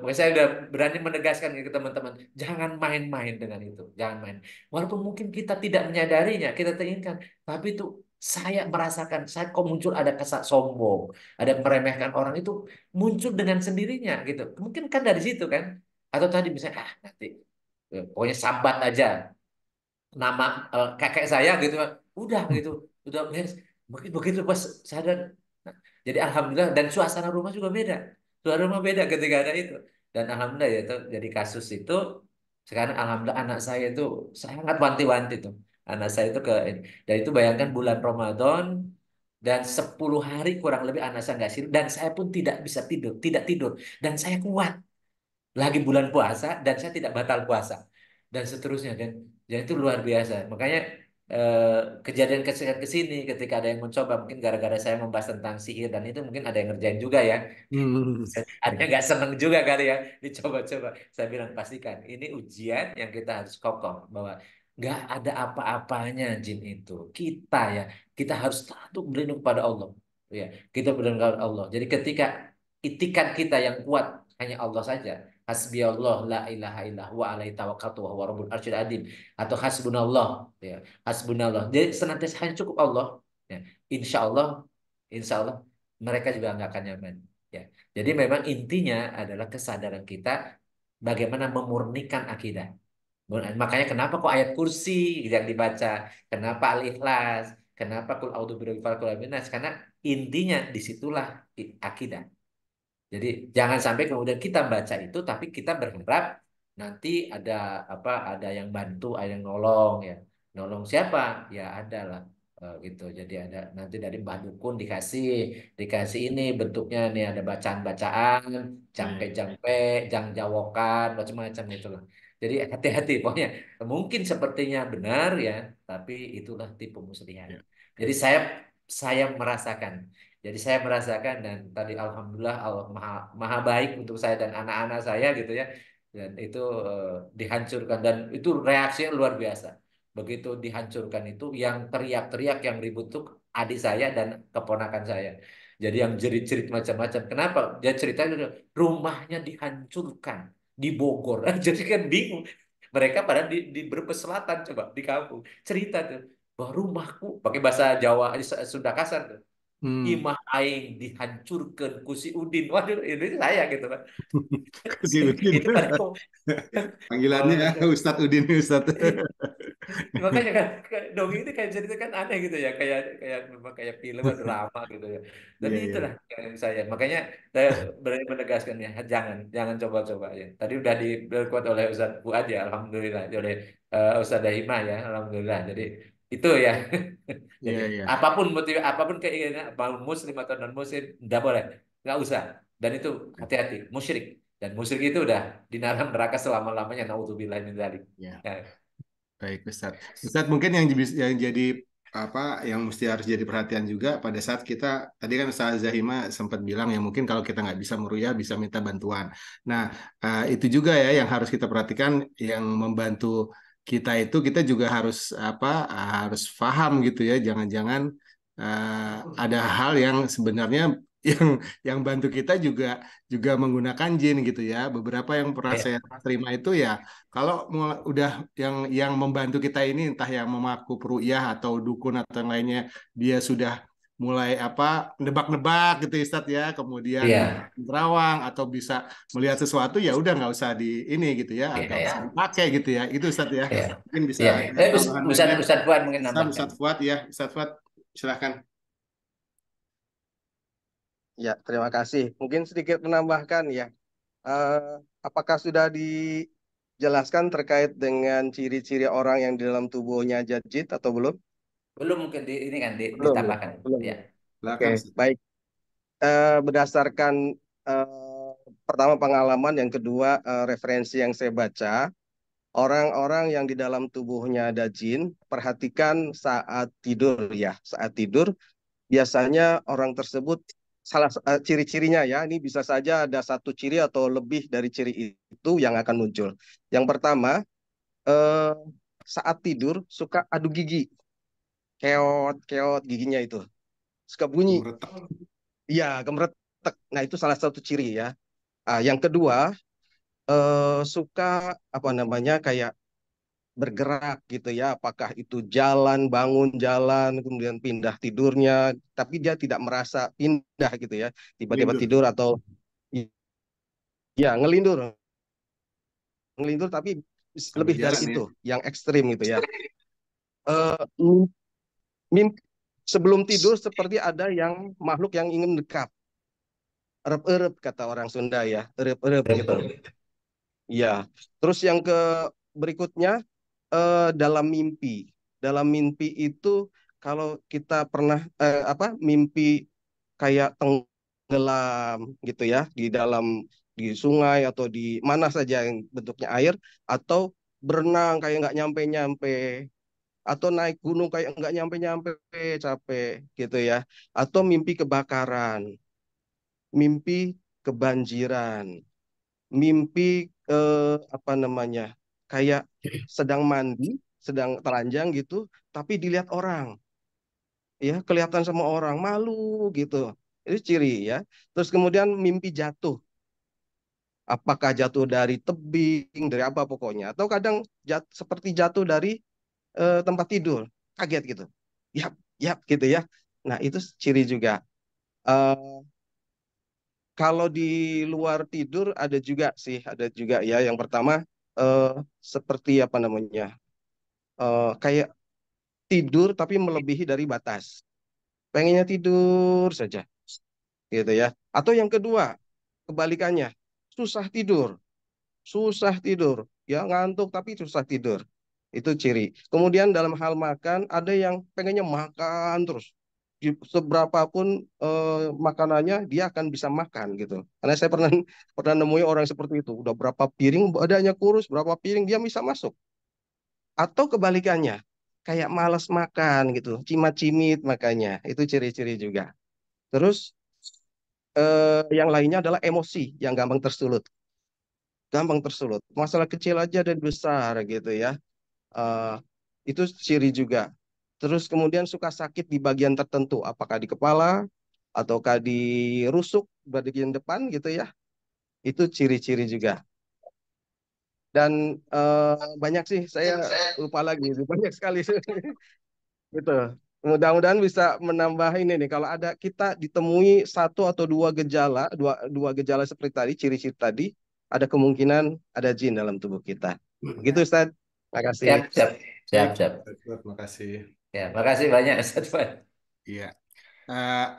makanya saya udah berani menegaskan ke teman-teman, jangan main-main dengan itu, jangan main. Walaupun mungkin kita tidak menyadarinya, kita inginkan, tapi itu saya merasakan, saya kok muncul ada kesak sombong, ada meremehkan orang itu muncul dengan sendirinya gitu. Mungkin kan dari situ kan, atau tadi misalnya nanti pokoknya sambat aja nama kakek saya gitu, udah gitu, udah beres. Begitu begitu pas sadar. Nah, jadi alhamdulillah dan suasana rumah juga beda. Suasana rumah beda ketika ada itu. Dan alhamdulillah ya itu jadi kasus itu sekarang alhamdulillah anak saya itu sangat wanti-wanti tuh. Anak saya itu dan itu bayangkan bulan Ramadan dan 10 hari kurang lebih anak saya nggak tidur dan saya pun tidak bisa tidur, tidak tidur dan saya kuat lagi bulan puasa dan saya tidak batal puasa dan seterusnya dan itu luar biasa. Makanya kejadian kesini ketika ada yang mencoba mungkin gara-gara saya membahas tentang sihir dan itu mungkin ada yang ngerjain juga ya. Artinya Ya. nggak seneng juga kali ya dicoba-coba. Saya bilang pastikan ini ujian yang kita harus kokoh bahwa nggak ada apa-apanya jin itu. Kita harus selalu berlindung kepada Allah. Ya, kita berlindung kepada Allah. Jadi ketika itikan kita yang kuat hanya Allah saja. Hasbi Allah la ilaha illa huwa alaihi tawakkaltu wa huwa rabbul arsyil azim atau hasbunallah ya. Hasbunallah. Jadi senantiasa hanya cukup Allah ya. Insya Allah insya Allah mereka juga nggak akan nyaman ya. Jadi memang intinya adalah kesadaran kita bagaimana memurnikan akidah. Makanya kenapa kok ayat kursi yang dibaca, kenapa al-ikhlas, kenapa kul a'udzu birabbil falaq wal minas, karena intinya disitulah akidah. Jadi jangan sampai kemudian kita baca itu tapi kita berharap nanti ada apa ada yang bantu, ada yang nolong ya. Nolong siapa? Ya ada lah gitu. Jadi ada nanti dari Mbah Dukun dikasih ini bentuknya nih ada bacaan-bacaan, jampe-jampe, jang-jawokan, macam-macam itulah. Jadi hati-hati pokoknya. Mungkin sepertinya benar ya, tapi itulah tipu muslihat. Ya. Jadi saya merasakan jadi saya merasakan dan tadi alhamdulillah Allah maha baik untuk saya dan anak-anak saya gitu ya. Dan itu dihancurkan dan itu reaksinya luar biasa. Begitu dihancurkan itu yang teriak-teriak yang ribut tuh adik saya dan keponakan saya. Jadi yang jerit-jerit macam-macam. Kenapa? Dia cerita rumahnya dihancurkan di Bogor. Jadi kan bingung. Mereka pada di Brebes Selatan coba di kampung cerita tuh bahwa rumahku pakai bahasa Jawa Sunda kasar tuh imah aing dihancurkan ku si Udin. Waduh, ini saya gitu kan. Si Udin. Itu pada oh, Panggilannya Ustadz Udin, Ustadz. makanya kan dongeng itu kayak cerita kan aneh gitu ya, kayak kayak memang kayak film atau drama gitu ya. Tapi Iya, iya. itulah yang saya. Makanya saya berani menegaskan ya, jangan coba-coba ya. Tadi udah diperkuat oleh Ustaz Fuad ya, alhamdulillah, oleh Ustaz Daimah ya, alhamdulillah. Jadi itu ya. Iya, Jadi iya. apapun keinginan mau muslim atau non muslim nggak boleh, nggak usah. Dan itu hati-hati, musyrik. Dan musyrik itu udah di neraka selama-lamanya. Naudzubillah min dzalik. Ya. Ya. Baik, Ustadz. Ustadz mungkin yang jadi apa yang mesti harus jadi perhatian juga pada saat kita tadi kan Ustaz Zahima sempat bilang ya mungkin kalau kita nggak bisa meruyah bisa minta bantuan. Nah itu juga ya yang harus kita perhatikan yang membantu kita itu kita juga harus apa harus paham gitu ya jangan-jangan ada hal yang sebenarnya yang yang bantu kita juga juga menggunakan jin gitu ya. Beberapa yang pernah Ya. saya terima itu ya kalau udah yang membantu kita ini entah yang memaku ruqyah atau dukun atau yang lainnya dia sudah mulai apa nebak-nebak gitu Ustadz ya, kemudian Iya. terawang atau bisa melihat sesuatu ya udah nggak usah di ini gitu ya, Iya, nggak ya. usah dipakai gitu ya. Itu Ustadz ya. Iya. Mungkin bisa Iya. ada tambahan Ustaz lainnya. Ustaz Fuad mungkin nambahkan. Ustadz Fuad ya, Ustadz Fuad silahkan. Ya, terima kasih. Mungkin sedikit menambahkan ya. Eh, apakah sudah dijelaskan terkait dengan ciri-ciri orang yang di dalam tubuhnya jadjit atau belum? Belum mungkin ini kan Belum ya. ditambahkan. Belum Ya. ya. Oke, Silakan Ustadz. baik. Berdasarkan eh, pertama pengalaman, yang kedua referensi yang saya baca, orang-orang yang di dalam tubuhnya ada jin, perhatikan saat tidur ya. Saat tidur biasanya orang tersebut ciri-cirinya ya, ini bisa saja ada satu ciri atau lebih dari ciri itu yang akan muncul. Yang pertama, eh, saat tidur suka adu gigi, keot keot giginya itu suka bunyi. Meretak. Iya, gemeretek. Nah, itu salah satu ciri ya. Yang kedua, suka apa namanya kayak bergerak gitu ya, apakah itu jalan, bangun jalan, kemudian pindah tidurnya, tapi dia tidak merasa pindah gitu ya, tiba-tiba Lindur. tidur atau ya ngelindur, ngelindur tapi Sambil lebih dari jalan ya. itu, yang ekstrim gitu ya. Eh, mim- mim- sebelum tidur seperti ada yang makhluk yang ingin mendekat, erep-erep kata orang Sunda ya, erep-erep gitu. Ya, terus yang ke berikutnya dalam mimpi. Dalam mimpi itu kalau kita pernah mimpi kayak tenggelam gitu ya di dalam di sungai atau di mana saja yang bentuknya air atau berenang kayak nggak nyampe-nyampe atau naik gunung kayak nggak nyampe-nyampe capek gitu ya atau mimpi kebakaran, mimpi kebanjiran, mimpi apa namanya kayak sedang mandi, sedang telanjang gitu, tapi dilihat orang, ya kelihatan sama orang, malu gitu. Itu ciri ya. Terus kemudian mimpi jatuh, apakah jatuh dari tebing, dari apa pokoknya, atau kadang seperti jatuh dari tempat tidur, kaget gitu, yap, yap gitu ya. Nah itu ciri juga. Eh, Kalau di luar tidur ada juga sih, ada juga ya. Yang pertama eh, seperti apa namanya, kayak tidur tapi melebihi dari batas. Pengennya tidur saja, gitu ya. Atau yang kedua, kebalikannya, susah tidur, susah tidur, ya ngantuk tapi susah tidur. Itu ciri. Kemudian dalam hal makan, ada yang pengennya makan terus. Seberapapun makanannya, dia akan bisa makan gitu. Karena saya pernah pernah nemui orang seperti itu. Udah berapa piring badannya kurus, berapa piring dia bisa masuk. Atau kebalikannya, kayak malas makan gitu, cimat-cimit makanya. Itu ciri-ciri juga. Terus yang lainnya adalah emosi yang gampang tersulut. Gampang tersulut. Masalah kecil aja dan besar gitu ya. Eh, itu ciri juga. Terus kemudian suka sakit di bagian tertentu, apakah di kepala ataukah di rusuk bagian depan gitu ya. Itu ciri-ciri juga. Dan banyak sih, saya lupa lagi, banyak sekali gitu. Mudah-mudahan bisa menambah ini nih. Kalau ada kita ditemui satu atau dua gejala, dua gejala seperti tadi, ciri-ciri tadi, ada kemungkinan ada jin dalam tubuh kita. Begitu, Ustaz. Terima kasih. Siap, siap, siap, Baik, siap. terima kasih. Ya, makasih banyak Ustaz Fuad. Iya.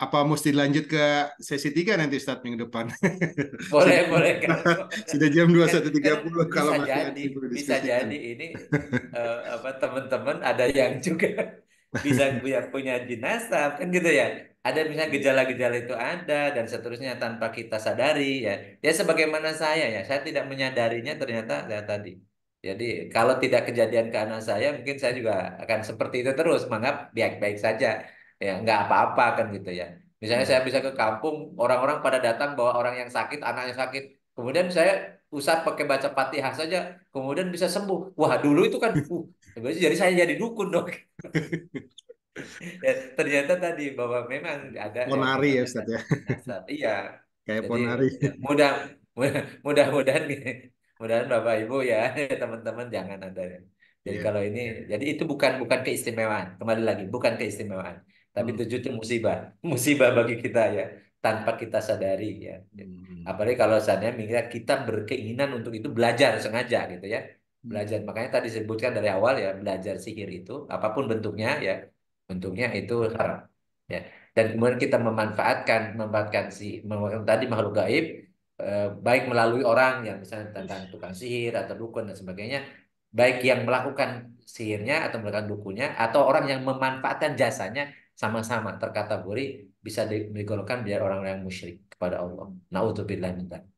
Apa mesti lanjut ke sesi 3 nanti Ustadz minggu depan? Boleh, Sudah, boleh kan? sudah jam Kan, kan 21.30 kalau bisa masih ada jadi, yang perlu bisa diskusikan. jadi ini apa teman-teman ada yang juga bisa punya jenazah kan gitu ya. Ada misalnya gejala-gejala itu ada dan seterusnya tanpa kita sadari ya. Ya sebagaimana saya ya, saya tidak menyadarinya ternyata ya tadi. Jadi kalau tidak kejadian ke anak saya, mungkin saya juga akan seperti itu terus, menganggap baik-baik saja, ya nggak apa-apa kan gitu ya. Misalnya saya bisa ke kampung, orang-orang pada datang bawa orang yang sakit, anaknya sakit, kemudian saya usah pakai baca Fatihah saja, kemudian bisa sembuh. Wah dulu itu kan, berarti jadi saya jadi dukun dong. Ya, ternyata tadi bahwa memang ada yang Ponari ya namanya Ustadz ya. nasab. Iya. Kayak Jadi ponari. ya, mudah-mudahan mudahan Bapak Ibu ya teman-teman jangan ada. Jadi Iya. kalau ini jadi itu bukan bukan keistimewaan. Kembali lagi bukan keistimewaan, tapi Hmm. itu justru musibah. Musibah bagi kita ya tanpa kita sadari ya. Hmm. Apalagi kalau seandainya mengingat kita berkeinginan untuk itu belajar sengaja gitu ya. Belajar. Hmm. Makanya tadi disebutkan dari awal ya belajar sihir itu apapun bentuknya ya bentuknya itu haram. Ya. Dan kemudian kita memanfaatkan tadi makhluk gaib baik melalui orang yang misalnya tentang tukang sihir atau dukun dan sebagainya, baik yang melakukan sihirnya atau melakukan dukunnya atau orang yang memanfaatkan jasanya sama-sama terkategori bisa digolongkan biar orang-orang yang musyrik kepada Allah. Nauzubillah min dzalik.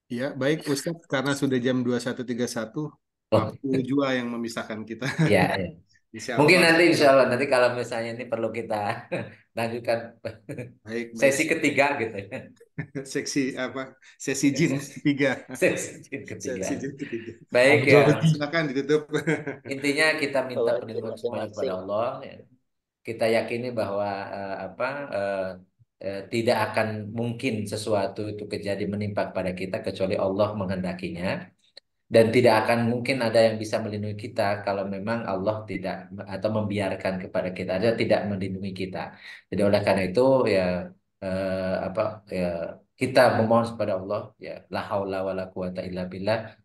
Ya, baik Ustadz, karena sudah jam 21.31, Oh, waktu jua yang memisahkan kita. iya, iya. Insya Mungkin Allah. nanti insya Allah nanti kalau misalnya ini perlu kita lanjutkan Baik, baik. sesi ketiga gitu ya. Seksi apa? Sesi jin ketiga. Sesi Sesi ketiga. jin ketiga. Baik ya. Silakan ditutup. Intinya kita minta Waalaikumsalam perlindungan semuanya kepada masing-masing. Allah. Ya. Kita yakini bahwa apa tidak akan mungkin sesuatu itu kejadian menimpa pada kita kecuali Allah menghendakinya. Dan tidak akan mungkin ada yang bisa melindungi kita kalau memang Allah tidak atau membiarkan kepada kita ada tidak melindungi kita. Jadi oleh karena itu ya apa ya kita memohon kepada Allah ya la haula wala quwata illa billah.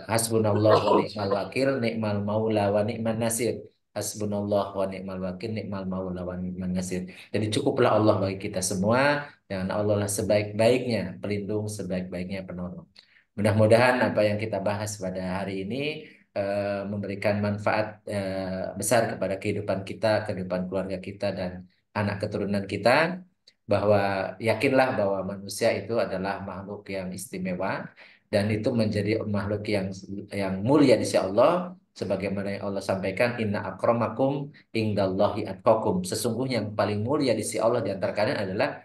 Hasbunallah wa ni'mal wakil, ni'mal maula wa ni'man nasir. Hasbunallah wa ni'mal wakil, ni'mal maula wa ni'man nasir. Jadi cukuplah Allah bagi kita semua, dan Allah lah sebaik-baiknya pelindung, sebaik-baiknya penolong. Mudah-mudahan apa yang kita bahas pada hari ini memberikan manfaat besar kepada kehidupan kita, kehidupan keluarga kita, dan anak keturunan kita. Bahwa yakinlah bahwa manusia itu adalah makhluk yang istimewa dan itu menjadi makhluk yang mulia di sisi Allah. Sebagaimana yang Allah sampaikan, inna akramakum indallahi atqakum. Sesungguhnya yang paling mulia di sisi Allah di antara kalian adalah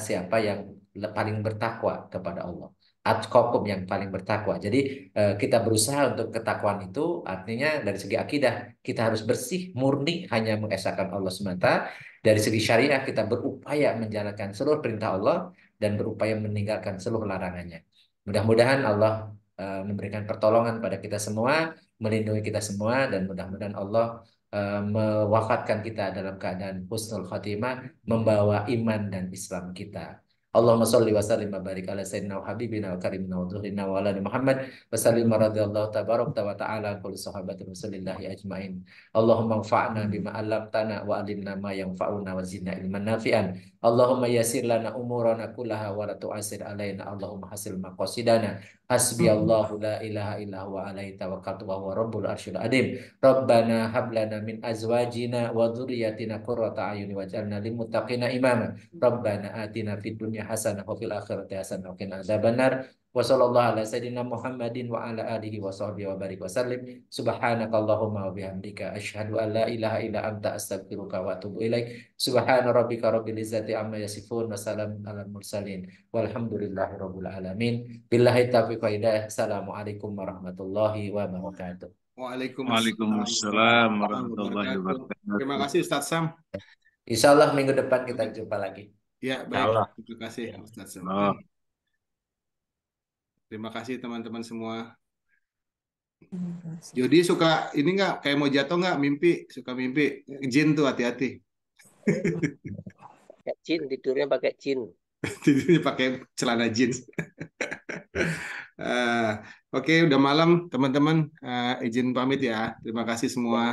siapa yang paling bertakwa kepada Allah. Atqakum, yang paling bertakwa. Jadi kita berusaha untuk ketakwaan itu artinya dari segi akidah kita harus bersih, murni, hanya mengesahkan Allah semata. Dari segi syariah kita berupaya menjalankan seluruh perintah Allah dan berupaya meninggalkan seluruh larangannya. Mudah-mudahan Allah memberikan pertolongan pada kita semua, melindungi kita semua, dan mudah-mudahan Allah mewafatkan kita dalam keadaan husnul khatimah, membawa iman dan Islam kita. Allahumma sholli wa sallim wa barik ala sayyidina wa habibina wa karimina wa dhuhrina wa ala Muhammad wa sallim radhiyallahu tabarak wa ta'ala an kulli sahabati rasulillahi ajmain. Allahumma anfa'na bima 'allamtana wa 'allimna ma yanfa'una wa zidna ilman nafi'an. Allahumma yassir lana umurana kullaha wa la tu'assir alaina. Allahumma hasil maqasidana. Hasbi Allahu la ilaha illa huwa alaihi tawakkaltu wa huwa rabbul arsyil adim. Rabbana hab lana min azwajina wa dzurriyyatina qurrata a'yun waj'alna lil muttaqina imama. Rabbana atina fid dunya hasanah wa fil akhirati hasanah wa qina adzabannar. Wa sallallahu ala sayyidina Muhammadin wa ala alihi wa sahbihi wa barik wa sallim. Subhanakallahumma wa bihamdika asyhadu an la ilaha illa anta astaghfiruka wa atubu ilaik. Subhana rabbika rabbil izzati amma yasifun wa salamun alal mursalin walhamdulillahi rabbil alamin. Billahi taufiq wa hidayah. Assalamualaikum warahmatullahi wabarakatuh. Waalaikumsalam warahmatullahi wabarakatuh. Terima kasih Ustaz Sam. Insya Allah minggu depan kita jumpa lagi. Ya, baik. Allah. Terima kasih Ustaz Sam. Allah. Terima kasih teman-teman semua. Jody suka ini nggak kayak mau jatuh nggak mimpi? Suka mimpi? Jin tuh hati-hati. Pakai jin, tidurnya pakai jin. Tidurnya pakai celana jeans. Oke, udah malam teman-teman. Izin pamit ya. Terima kasih semua.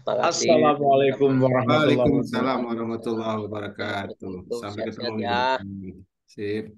Assalamualaikum warahmatullahi wabarakatuh. Waalaikumsalam warahmatullahi wabarakatuh. Sampai ketemu. Sehat-sehat ya. Sip.